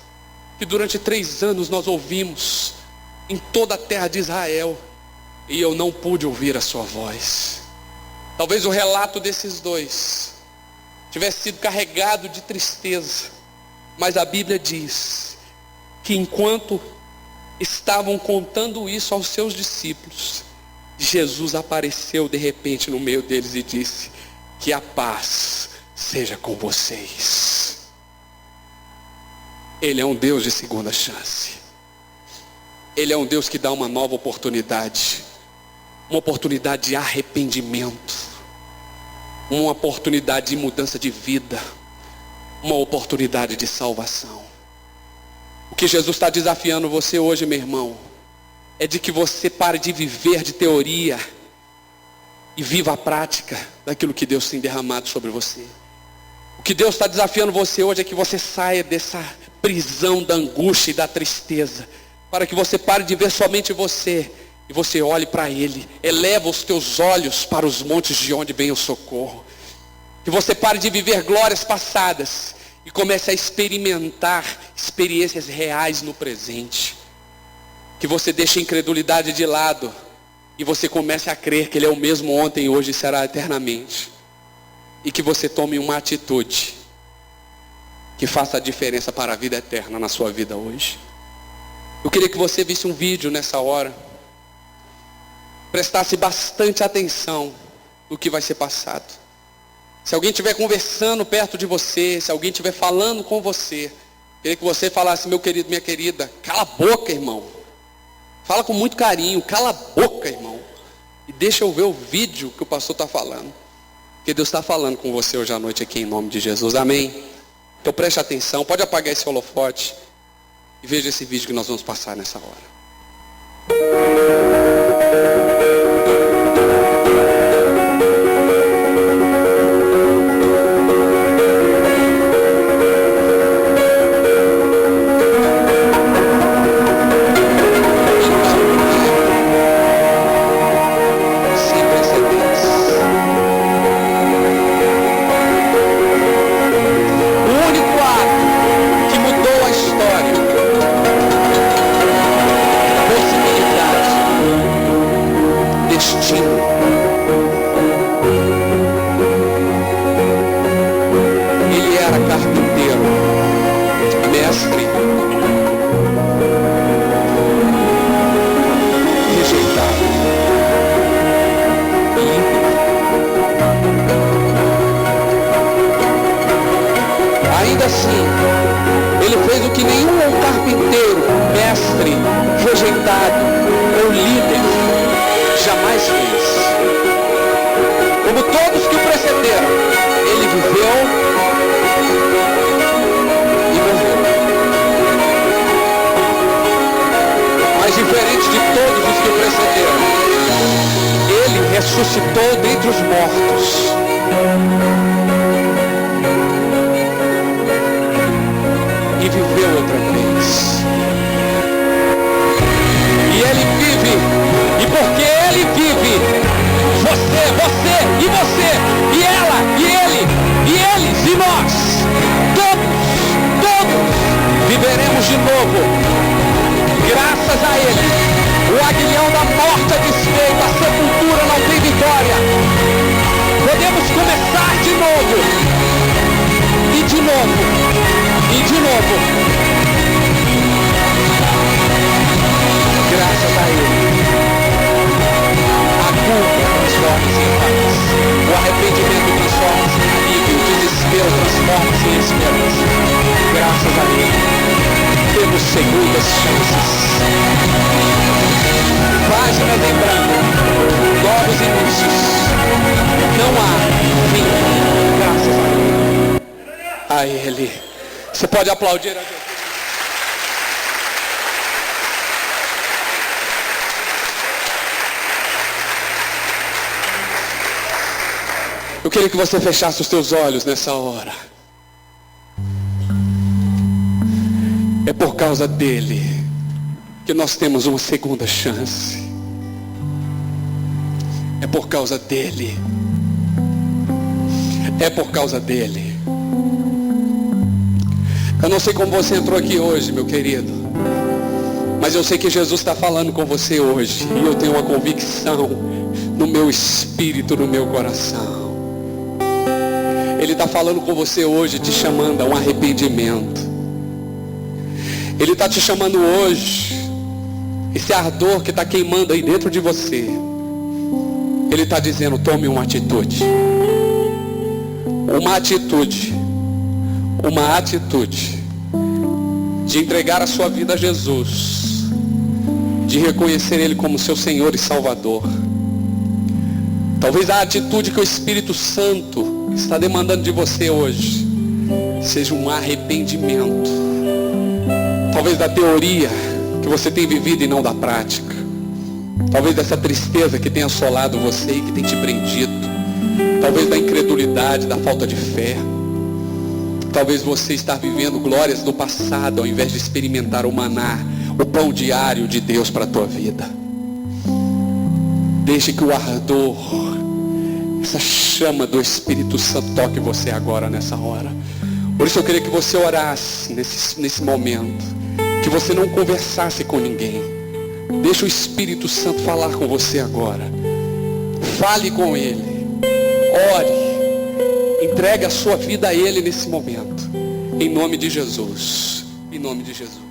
que durante 3 anos nós ouvimos em toda a terra de Israel, e eu não pude ouvir a sua voz. Talvez o relato desses dois tivesse sido carregado de tristeza, mas a Bíblia diz que enquanto estavam contando isso aos seus discípulos, Jesus apareceu de repente no meio deles e disse: que a paz seja com vocês. Ele é um Deus de segunda chance. Ele é um Deus que dá uma nova oportunidade, uma oportunidade de arrependimento, uma oportunidade de mudança de vida, uma oportunidade de salvação. O que Jesus está desafiando você hoje, meu irmão, é de que você pare de viver de teoria e viva a prática daquilo que Deus tem derramado sobre você. O que Deus está desafiando você hoje é que você saia dessa prisão da angústia e da tristeza, para que você pare de ver somente você e você olhe para Ele. Eleva os teus olhos para os montes de onde vem o socorro. Que você pare de viver glórias passadas e comece a experimentar experiências reais no presente. Que você deixe a incredulidade de lado e você comece a crer que Ele é o mesmo ontem, hoje e será eternamente. E que você tome uma atitude que faça a diferença para a vida eterna na sua vida hoje. Eu queria que você visse um vídeo nessa hora, prestasse bastante atenção no que vai ser passado. Se alguém estiver conversando perto de você, se alguém estiver falando com você, eu queria que você falasse: meu querido, minha querida, cala a boca, irmão. Fala com muito carinho, cala a boca, irmão. E deixa eu ver o vídeo que o pastor está falando. Porque Deus está falando com você hoje à noite aqui em nome de Jesus, amém? Então preste atenção, pode apagar esse holofote e veja esse vídeo que nós vamos passar nessa hora. Ele era carpinteiro, mestre, rejeitado, límpido. Ainda assim, ele fez o que nenhum carpinteiro, mestre, rejeitado ou líder jamais fez. Como todos que o precederam, ele viveu e morreu. Mas diferente de todos os que o precederam, ele ressuscitou dentre os mortos. E viveu outra vez. E ele vive. E porque ele vive, você e você, e ela, e ele, e eles, e nós, todos viveremos de novo, graças a ele. O aguilhão da morte é desfeito, a sepultura não tem vitória. Podemos começar de novo, e de novo, e de novo, graças a ele. Transforma-se em paz. O arrependimento transforma-se em alívio. O desespero transforma-se em esperança. Graças a Deus, temos segundas chances. Páginas em branco, novos inícios. Não há fim. Graças a Ele. Você pode aplaudir a Deus. Eu queria que você fechasse os teus olhos nessa hora. É por causa dele que nós temos uma segunda chance. É por causa dele. É por causa dele. Eu não sei como você entrou aqui hoje, meu querido, mas eu sei que Jesus está falando com você hoje. E eu tenho uma convicção no meu espírito, no meu coração. Ele está falando com você hoje, te chamando a um arrependimento. Ele está te chamando hoje, esse ardor que está queimando aí dentro de você. Ele está dizendo: tome uma atitude. Uma atitude. Uma atitude de entregar a sua vida a Jesus, de reconhecer Ele como seu Senhor e Salvador. Talvez a atitude que o Espírito Santo está demandando de você hoje seja um arrependimento. Talvez da teoria que você tem vivido e não da prática. Talvez dessa tristeza que tem assolado você e que tem te prendido. Talvez da incredulidade, da falta de fé. Talvez você está vivendo glórias do passado ao invés de experimentar o maná, o pão diário de Deus para a tua vida. Deixe que o ardor, essa chama do Espírito Santo toque você agora nessa hora. Por isso eu queria que você orasse nesse momento. Que você não conversasse com ninguém. Deixa o Espírito Santo falar com você agora. Fale com Ele. Ore. Entregue a sua vida a Ele nesse momento. Em nome de Jesus. Em nome de Jesus.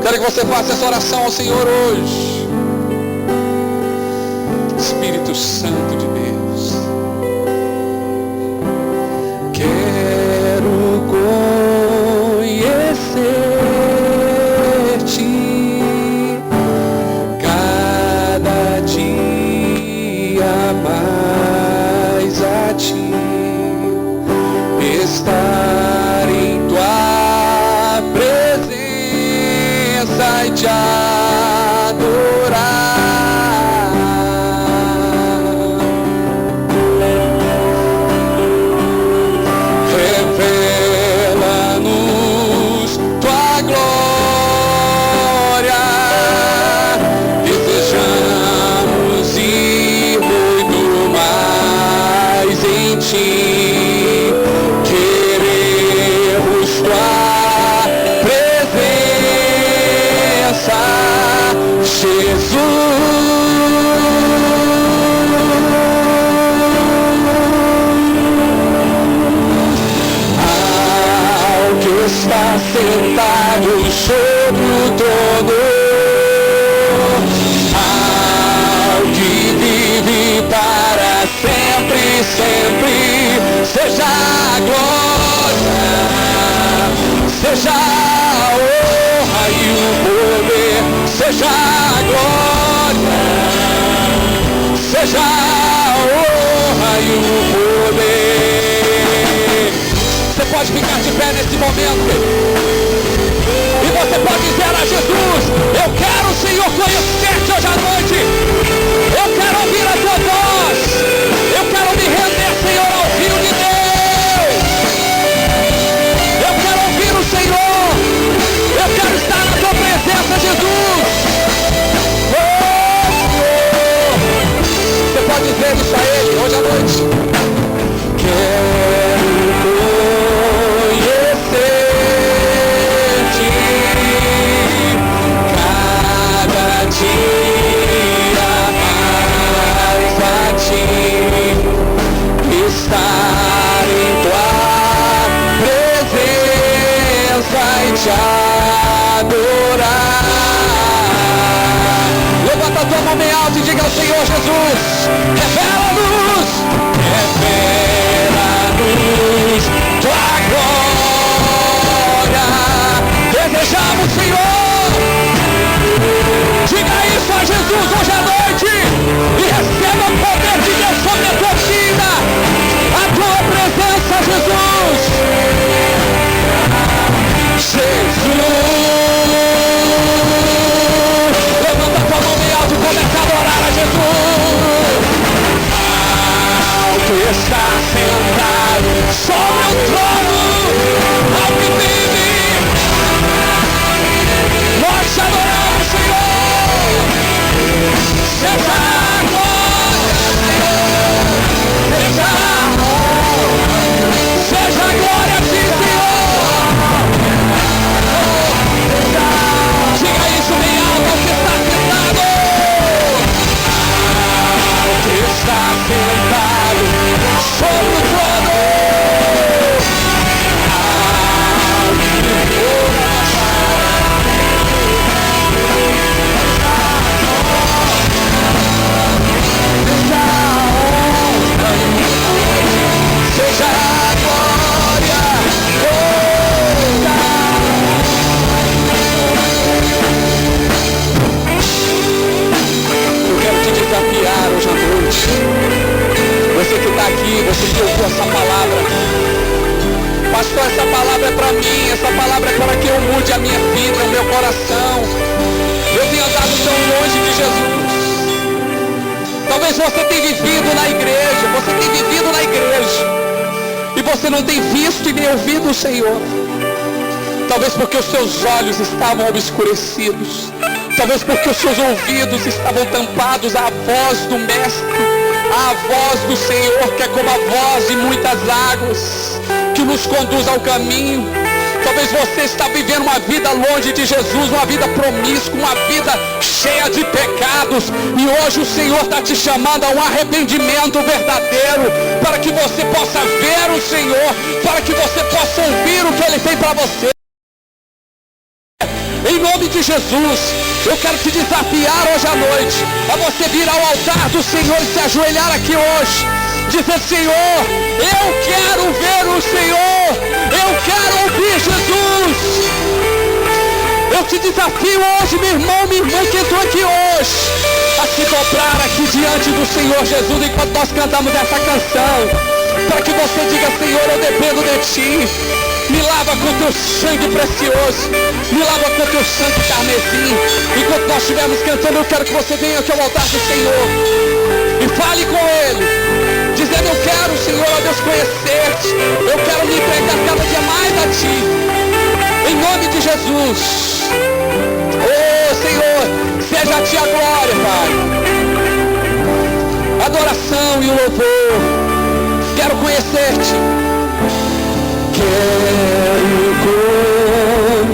Quero que você faça essa oração ao Senhor hoje. Espírito Santo de Deus, quero conhecer-te cada dia mais a ti, estar em tua presença e te adorar. Sentado sobre o trono, ao que vive para sempre, sempre, seja a glória, seja a honra e o poder, seja a glória, seja a honra e o poder. Você pode ficar de pé nesse momento. E você pode dizer a Jesus: eu quero, Senhor, conhecer-te hoje à noite. Eu quero ouvir a tua voz. Eu quero me render, Senhor, ao Filho de Deus. Eu quero ouvir o Senhor. Eu quero estar na tua presença, Jesus. Você pode dizer isso a Ele hoje à noite. Estar em tua presença e te adorar. Levanta a tua mão bem alta e diga ao Senhor Jesus: revela-nos, revela-nos tua glória. Desejamos, Senhor. Diga isso a Jesus hoje à noite e receba o poder de Deus sobre a tua vida. A tua presença, Jesus. Jesus. Levanta a tua mão bem alto e começa a adorar a Jesus. Ao que está sentado sobre o trono, ao que vive, nós te adoramos, Senhor. Seja a glória, Senhor. Seja a honra. Seja a glória a ti, Senhor. Diga isso bem alto ao que está sentado. Ao que está sentado sobre o trono. Ao que seja a glória, eu quero te desafiar hoje à noite. Você que está aqui, você que ouviu essa palavra. Pastor, essa palavra é para mim, essa palavra é para que eu mude a minha vida, o meu coração. Eu tenho andado tão longe de Jesus. Talvez você tenha vivido na igreja, e você não tem visto e nem ouvido o Senhor. Talvez porque os seus olhos estavam obscurecidos. Talvez porque os seus ouvidos estavam tampados à voz do Mestre, à voz do Senhor, que é como a voz de muitas águas, que nos conduz ao caminho. Talvez você está vivendo uma vida longe de Jesus, uma vida promíscua, uma vida cheia de pecados. E hoje o Senhor está te chamando a um arrependimento verdadeiro, para que você possa ver o Senhor, para que você possa ouvir o que Ele tem para você. Em nome de Jesus, eu quero te desafiar hoje à noite a você vir ao altar do Senhor e se ajoelhar aqui hoje. Dizer: Senhor, eu quero ver o Senhor, eu quero ouvir Jesus. Eu te desafio hoje, meu irmão, minha irmã que entrou aqui hoje, a se dobrar aqui diante do Senhor Jesus enquanto nós cantamos essa canção, para que você diga: Senhor, eu dependo de Ti. Me lava com Teu sangue precioso, me lava com Teu sangue carmesim. Enquanto nós estivermos cantando, eu quero que você venha aqui ao altar do Senhor e fale com Ele, dizendo: eu quero, Senhor, ó Deus, conhecer-te. Eu quero me entregar cada dia mais a Ti, em nome de Jesus. Oh Senhor, seja a Ti a glória, Pai, a adoração e o louvor. Quero conhecer-te, quero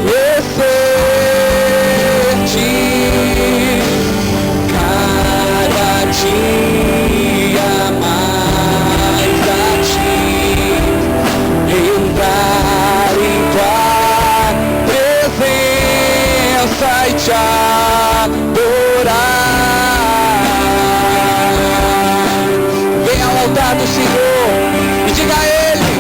conhecer-te cada dia mais a Ti, entrar em Tua presença e Te adorar. Venha ao altar do Senhor e diga a Ele: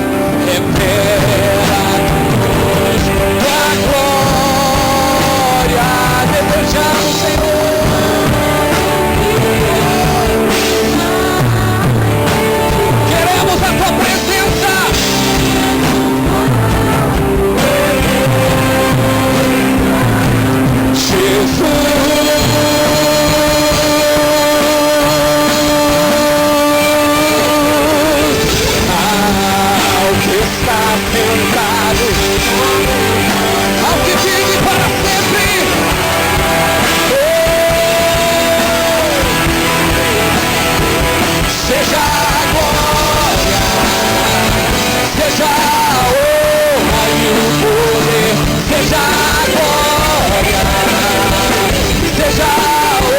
revela-nos Tua glória. Desejamos, Senhor, queremos a Tua presença. Jesus, ao que está sentado, ao que vive para sempre, seja a glória, seja a honra e o poder, seja a glória, seja a honra ao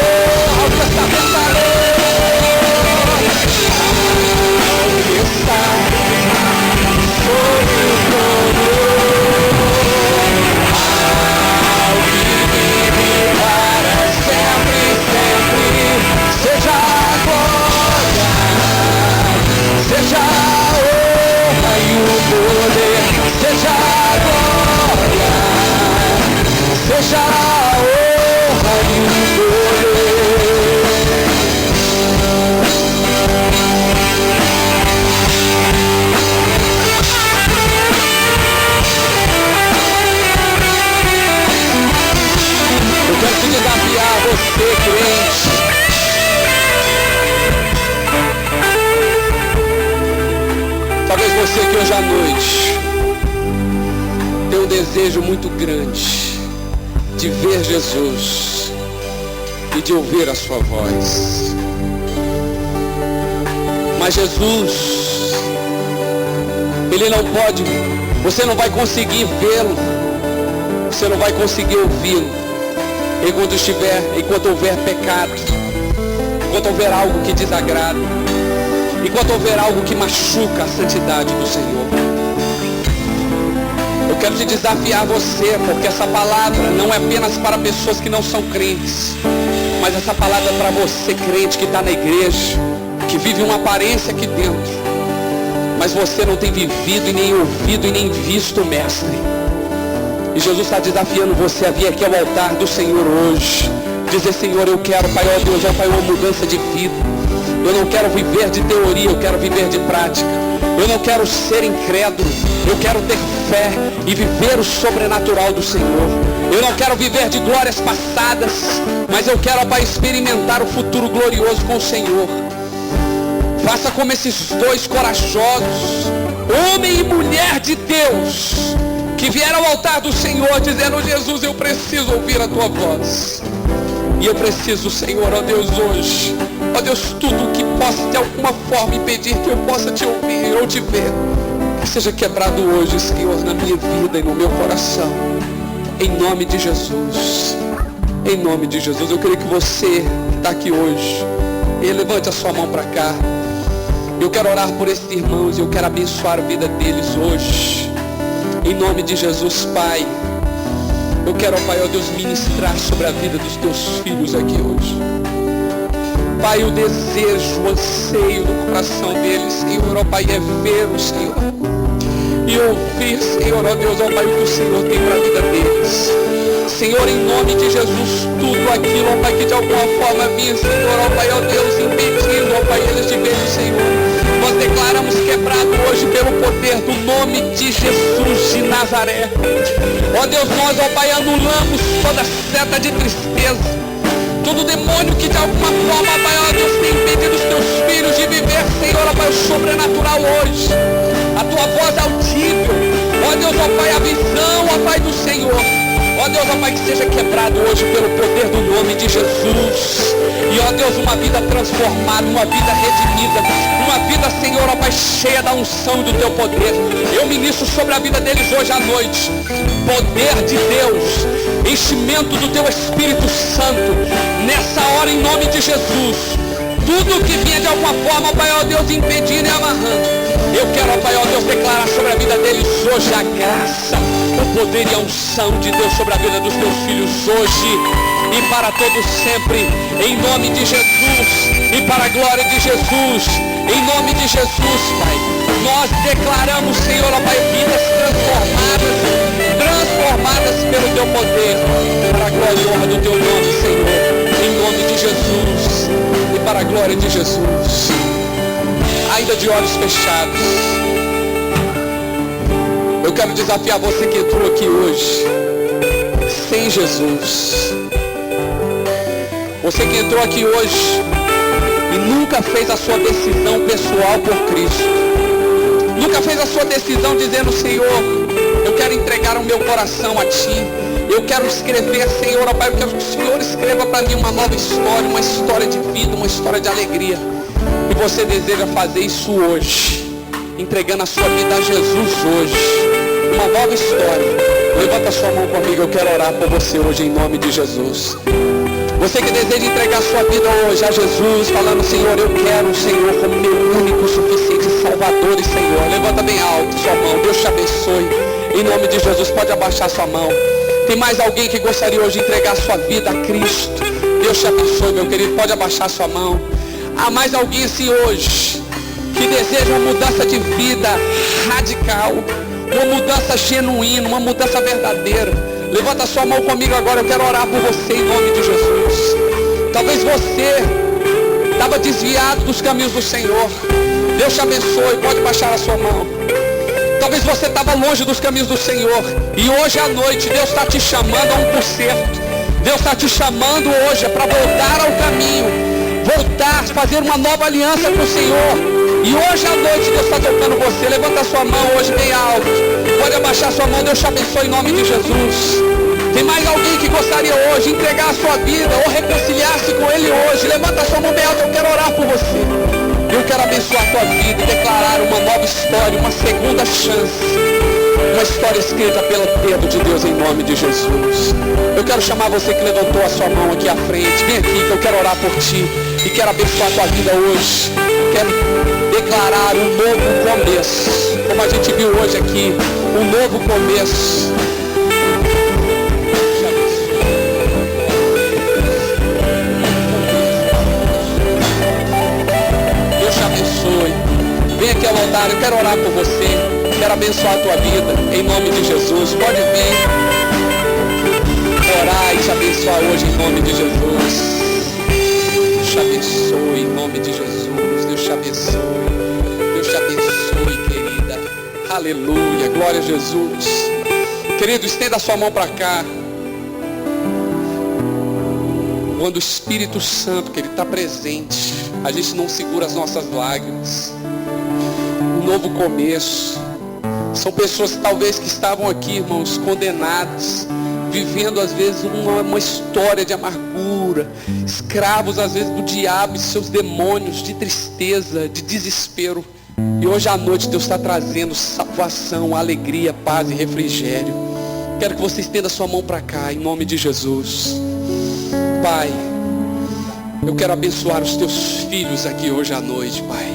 que está sentado, ao que está sobre o trono, ao que vive para sempre, sempre. Seja a glória, seja a honra e o poder, seja a glória, seja a honra e o poder. Eu quero te desafiar, você crente, talvez você que hoje à noite tem um desejo muito grande de ver Jesus e de ouvir a sua voz. Mas Jesus, Ele não pode, você não vai conseguir vê-lo, você não vai conseguir ouvi-lo enquanto houver pecado, enquanto houver algo que desagrada, enquanto houver algo que machuca a santidade do Senhor. Eu quero te desafiar você, porque essa palavra não é apenas para pessoas que não são crentes, mas essa palavra é para você, crente, que está na igreja, que vive uma aparência aqui dentro, mas você não tem vivido e nem ouvido e nem visto o Mestre. E Jesus está desafiando você a vir aqui ao altar do Senhor hoje, dizer: Senhor, eu quero, Pai, ó Deus, ó Pai, uma mudança de vida. Eu não quero viver de teoria, eu quero viver de prática. Eu não quero ser incrédulo, eu quero ter fé e viver o sobrenatural do Senhor. Eu não quero viver de glórias passadas, mas eu quero, ó Pai, experimentar o futuro glorioso com o Senhor. Faça como esses dois corajosos, homem e mulher de Deus, que que vier ao altar do Senhor dizendo: Jesus, eu preciso ouvir a tua voz. E eu preciso, Senhor, ó Deus, hoje, ó Deus, tudo que possa de alguma forma impedir que eu possa te ouvir ou te ver, que seja quebrado hoje, Senhor, na minha vida e no meu coração. Em nome de Jesus. Em nome de Jesus. Eu queria que você que está aqui hoje, levante a sua mão para cá. Eu quero orar por esses irmãos e eu quero abençoar a vida deles hoje. Em nome de Jesus, Pai. Eu quero, Pai, ó Deus, ministrar sobre a vida dos teus filhos aqui hoje. Pai, o desejo, o anseio do coração deles, Senhor, ó Pai, é ver o Senhor. E ouvir, Senhor, ó Deus, ó Pai, o que o Senhor tem para a vida deles. Senhor, em nome de Jesus, tudo aquilo, ó Pai, que de alguma forma vinha, Senhor, ó Pai, ó Deus, impedindo, ó Pai, eles de verem o Senhor. Nós declaramos quebrado hoje pelo poder do nome de Jesus de Nazaré. Ó Deus, nós, ó Pai, anulamos toda seta de tristeza, todo demônio que de alguma forma, ó Pai, ó Deus, tem impedido os teus filhos de viver, Senhor, ó Pai, o sobrenatural hoje. A tua voz audível, ó Deus, ó Pai, a visão, ó Pai, do Senhor. Ó Deus, ó Pai, que seja quebrado hoje pelo poder do nome de Jesus. E ó Deus, uma vida transformada, uma vida redimida, uma vida, Senhor, ó Pai, cheia da unção do teu poder. Eu ministro sobre a vida deles hoje à noite. Poder de Deus, enchimento do teu Espírito Santo. Nessa hora, em nome de Jesus. Tudo que vinha de alguma forma, ó Pai, ó Deus, impedindo e amarrando. Eu quero, ó Pai, ó Deus, declarar sobre a vida deles hoje a graça, o poder e a unção de Deus sobre a vida dos teus filhos hoje e para todos sempre, em nome de Jesus e para a glória de Jesus, em nome de Jesus, Pai. Nós declaramos, Senhor, ó Pai, vidas transformadas pelo teu poder, para a glória e honra do teu nome, Senhor, em nome de Jesus e para a glória de Jesus. Ainda de olhos fechados, eu quero desafiar você que entrou aqui hoje sem Jesus. Você que entrou aqui hoje e nunca fez a sua decisão pessoal por Cristo. Nunca fez a sua decisão dizendo: Senhor, eu quero entregar o meu coração a Ti. Eu quero escrever, Senhor, ó Pai, eu quero que o Senhor escreva para mim uma nova história, uma história de vida, uma história de alegria. E você deseja fazer isso hoje, entregando a sua vida a Jesus hoje, uma nova história. Levanta a sua mão comigo, eu quero orar por você hoje em nome de Jesus. Você que deseja entregar a sua vida hoje a Jesus, falando: Senhor, eu quero o Senhor como meu único, suficiente Salvador e Senhor. Levanta bem alto sua mão, Deus te abençoe. Em nome de Jesus, pode abaixar sua mão. Tem mais alguém que gostaria hoje de entregar a sua vida a Cristo? Deus te abençoe, meu querido, pode abaixar sua mão. Há mais alguém assim hoje que deseja uma mudança de vida radical, uma mudança genuína, uma mudança verdadeira? Levanta a sua mão comigo agora, eu quero orar por você em nome de Jesus. Talvez você estava desviado dos caminhos do Senhor. Deus te abençoe, pode baixar a sua mão. Talvez você estava longe dos caminhos do Senhor e hoje à noite Deus está te chamando a um conserto. Deus está te chamando hoje para voltar ao caminho, voltar, fazer uma nova aliança com o Senhor. E hoje à noite Deus está tocando você. Levanta a sua mão hoje bem alto. Pode abaixar a sua mão. Deus te abençoe em nome de Jesus. Tem mais alguém que gostaria hoje de entregar a sua vida ou reconciliar-se com Ele hoje? Levanta a sua mão bem alta. Eu quero orar por você. Eu quero abençoar a tua vida e declarar uma nova história, uma segunda chance. Uma história escrita pelo dedo de Deus em nome de Jesus. Eu quero chamar você que levantou a sua mão aqui à frente. Vem aqui que eu quero orar por ti. E quero abençoar a tua vida hoje. Quero declarar um novo começo. Como a gente viu hoje aqui, um novo começo. Deus te abençoe. Vem aqui ao altar, eu quero orar por você. Quero abençoar a tua vida, em nome de Jesus. Pode vir orar e te abençoar hoje, em nome de Jesus. Deus te abençoe, em nome de Jesus. Deus te abençoe. Deus te abençoe, querida. Aleluia, glória a Jesus. Querido, estenda a sua mão para cá. Quando o Espírito Santo, que Ele está presente, a gente não segura as nossas lágrimas. Um novo começo. São pessoas talvez que estavam aqui, irmãos, condenadas, vivendo às vezes uma história de amargura, escravos às vezes do diabo e seus demônios, de tristeza, de desespero. E hoje à noite Deus está trazendo salvação, alegria, paz e refrigério. Quero que você estenda sua mão para cá, em nome de Jesus. Pai, eu quero abençoar os teus filhos aqui hoje à noite, Pai.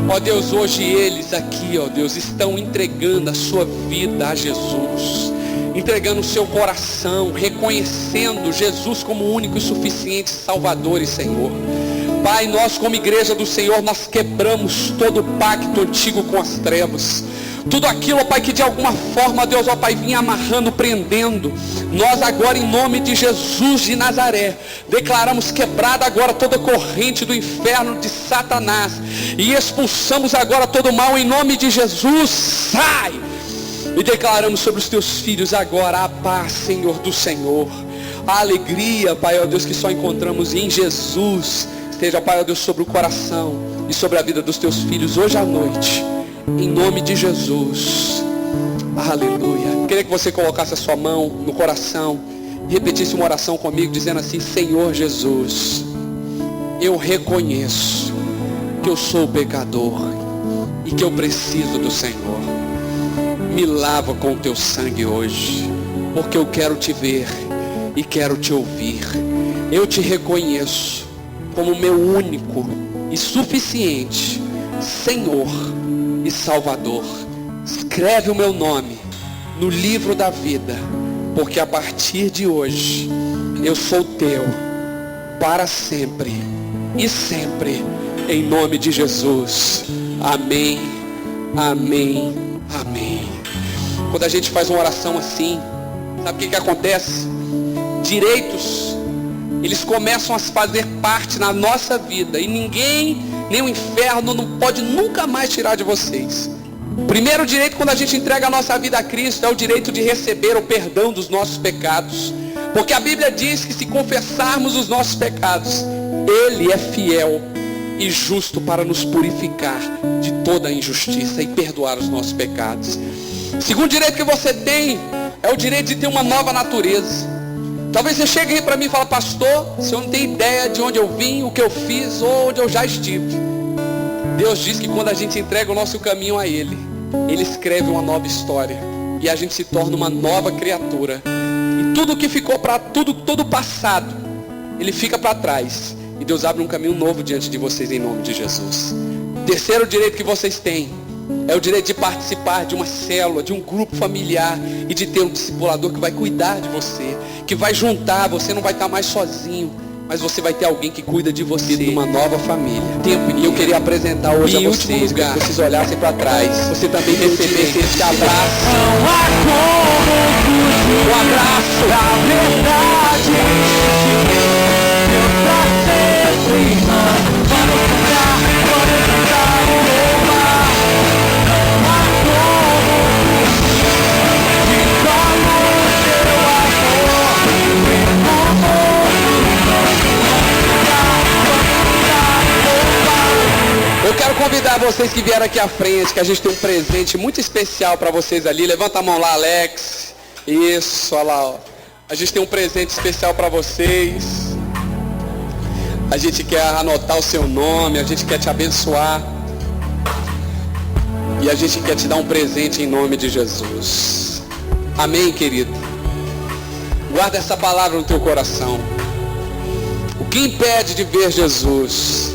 Ó Deus, hoje eles aqui, ó Deus, estão entregando a sua vida a Jesus, entregando o seu coração, reconhecendo Jesus como o único e suficiente Salvador e Senhor. Pai, nós como igreja do Senhor, nós quebramos todo o pacto antigo com as trevas. Tudo aquilo, ó Pai, que de alguma forma, Deus, ó Pai, vinha amarrando, prendendo. Nós agora, em nome de Jesus de Nazaré, declaramos quebrada agora toda corrente do inferno de Satanás. E expulsamos agora todo mal em nome de Jesus. Sai! E declaramos sobre os teus filhos agora a paz, Senhor, do Senhor. A alegria, Pai, ó Deus, que só encontramos em Jesus. Esteja, Pai, ó Deus, sobre o coração e sobre a vida dos teus filhos hoje à noite. Em nome de Jesus. Aleluia. Queria que você colocasse a sua mão no coração e repetisse uma oração comigo, dizendo assim: Senhor Jesus, eu reconheço que eu sou pecador e que eu preciso do Senhor. Me lava com o teu sangue hoje, porque eu quero te ver e quero te ouvir. Eu te reconheço como meu único e suficiente Senhor e Salvador. Escreve o meu nome no livro da vida, porque a partir de hoje eu sou teu para sempre e sempre, em nome de Jesus. Amém, amém, amém. Quando a gente faz uma oração assim, sabe o que acontece? Direitos, eles começam a fazer parte na nossa vida, e ninguém, nem o inferno, não pode nunca mais tirar de vocês. O primeiro direito, quando a gente entrega a nossa vida a Cristo, é o direito de receber o perdão dos nossos pecados. Porque a Bíblia diz que se confessarmos os nossos pecados, Ele é fiel e justo para nos purificar de toda a injustiça e perdoar os nossos pecados. O segundo direito que você tem é o direito de ter uma nova natureza. Talvez você chegue aí para mim e fale: pastor, o senhor não tem ideia de onde eu vim, o que eu fiz ou onde eu já estive. Deus diz que quando a gente entrega o nosso caminho a Ele, Ele escreve uma nova história e a gente se torna uma nova criatura. E tudo que ficou para todo o passado, Ele fica para trás. E Deus abre um caminho novo diante de vocês em nome de Jesus. Terceiro direito que vocês têm é o direito de participar de uma célula, de um grupo familiar e de ter um discipulador que vai cuidar de você, que vai juntar. Você não vai estar mais sozinho, mas você vai ter alguém que cuida de você, de uma nova família. E eu queria apresentar hoje a vocês, que vocês olhassem para trás, você também recebesse esse abraço. Um abraço da verdade. Eu quero convidar vocês que vieram aqui à frente, que a gente tem um presente muito especial para vocês ali. Levanta a mão lá, Alex. Isso, olha lá, ó. A gente tem um presente especial para vocês. A gente quer anotar o seu nome, a gente quer te abençoar. E a gente quer te dar um presente em nome de Jesus. Amém, querido? Guarda essa palavra no teu coração. O que impede de ver Jesus?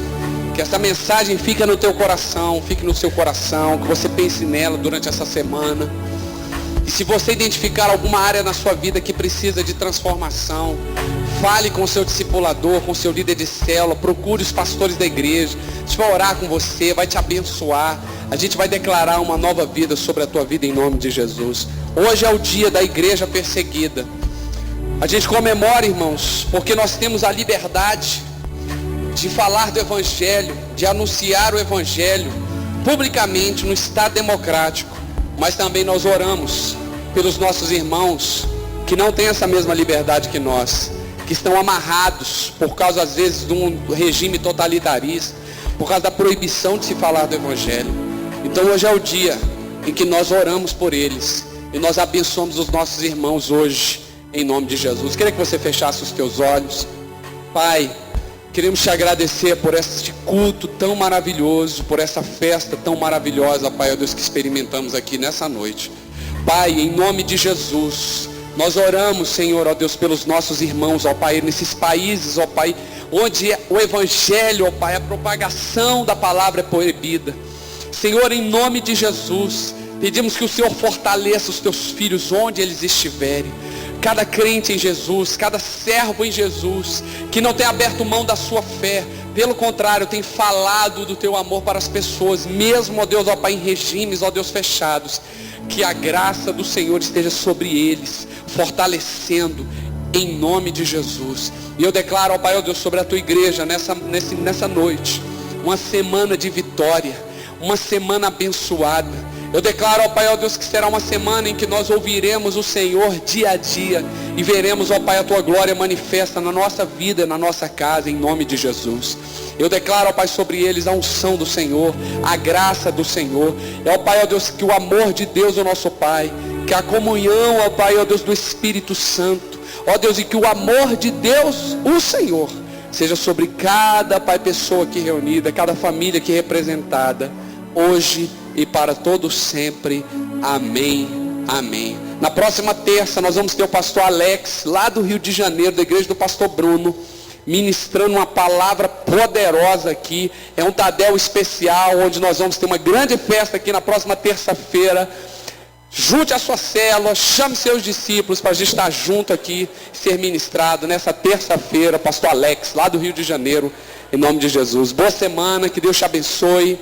Que essa mensagem fique no teu coração, fique no seu coração, que você pense nela durante essa semana. E se você identificar alguma área na sua vida que precisa de transformação, fale com o seu discipulador, com o seu líder de célula, procure os pastores da igreja. A gente vai orar com você, vai te abençoar. A gente vai declarar uma nova vida sobre a tua vida em nome de Jesus. Hoje é o dia da igreja perseguida. A gente comemora, irmãos, porque nós temos a liberdade de falar do Evangelho, de anunciar o Evangelho publicamente no Estado democrático. Mas também nós oramos pelos nossos irmãos que não têm essa mesma liberdade que nós, que estão amarrados por causa às vezes de um regime totalitarista, por causa da proibição de se falar do Evangelho. Então hoje é o dia em que nós oramos por eles e nós abençoamos os nossos irmãos hoje, em nome de Jesus. Queria que você fechasse os teus olhos. Pai, queremos te agradecer por este culto tão maravilhoso, por essa festa tão maravilhosa, Pai, ó Deus, que experimentamos aqui nessa noite. Pai, em nome de Jesus, nós oramos, Senhor, ó Deus, pelos nossos irmãos, ó Pai, nesses países, ó Pai, onde o Evangelho, ó Pai, a propagação da palavra é proibida. Senhor, em nome de Jesus, pedimos que o Senhor fortaleça os teus filhos onde eles estiverem. Cada crente em Jesus, cada servo em Jesus, que não tem aberto mão da sua fé, pelo contrário, tem falado do teu amor para as pessoas, mesmo, ó Deus, ó Pai, em regimes, ó Deus, fechados. Que a graça do Senhor esteja sobre eles, fortalecendo, em nome de Jesus. E eu declaro, ó Pai, ó Deus, sobre a tua igreja, nessa noite, uma semana de vitória, uma semana abençoada. Eu declaro, ó Pai, ó Deus, que será uma semana em que nós ouviremos o Senhor dia a dia e veremos, ó Pai, a tua glória manifesta na nossa vida, na nossa casa, em nome de Jesus. Eu declaro, ó Pai, sobre eles a unção do Senhor, a graça do Senhor. Ó Pai, ó Deus, que o amor de Deus, o nosso Pai, que a comunhão, ó Pai, ó Deus, do Espírito Santo, ó Deus, e que o amor de Deus, o Senhor, seja sobre cada, Pai, pessoa aqui reunida, cada família aqui representada, hoje e para todos sempre. Amém, amém. Na próxima terça nós vamos ter o pastor Alex, lá do Rio de Janeiro, da igreja do pastor Bruno, ministrando uma palavra poderosa aqui. É um Tadel especial, onde nós vamos ter uma grande festa aqui na próxima terça-feira. Junte a sua célula, chame seus discípulos para a gente estar junto aqui, ser ministrado nessa terça-feira, pastor Alex, lá do Rio de Janeiro, em nome de Jesus. Boa semana, que Deus te abençoe.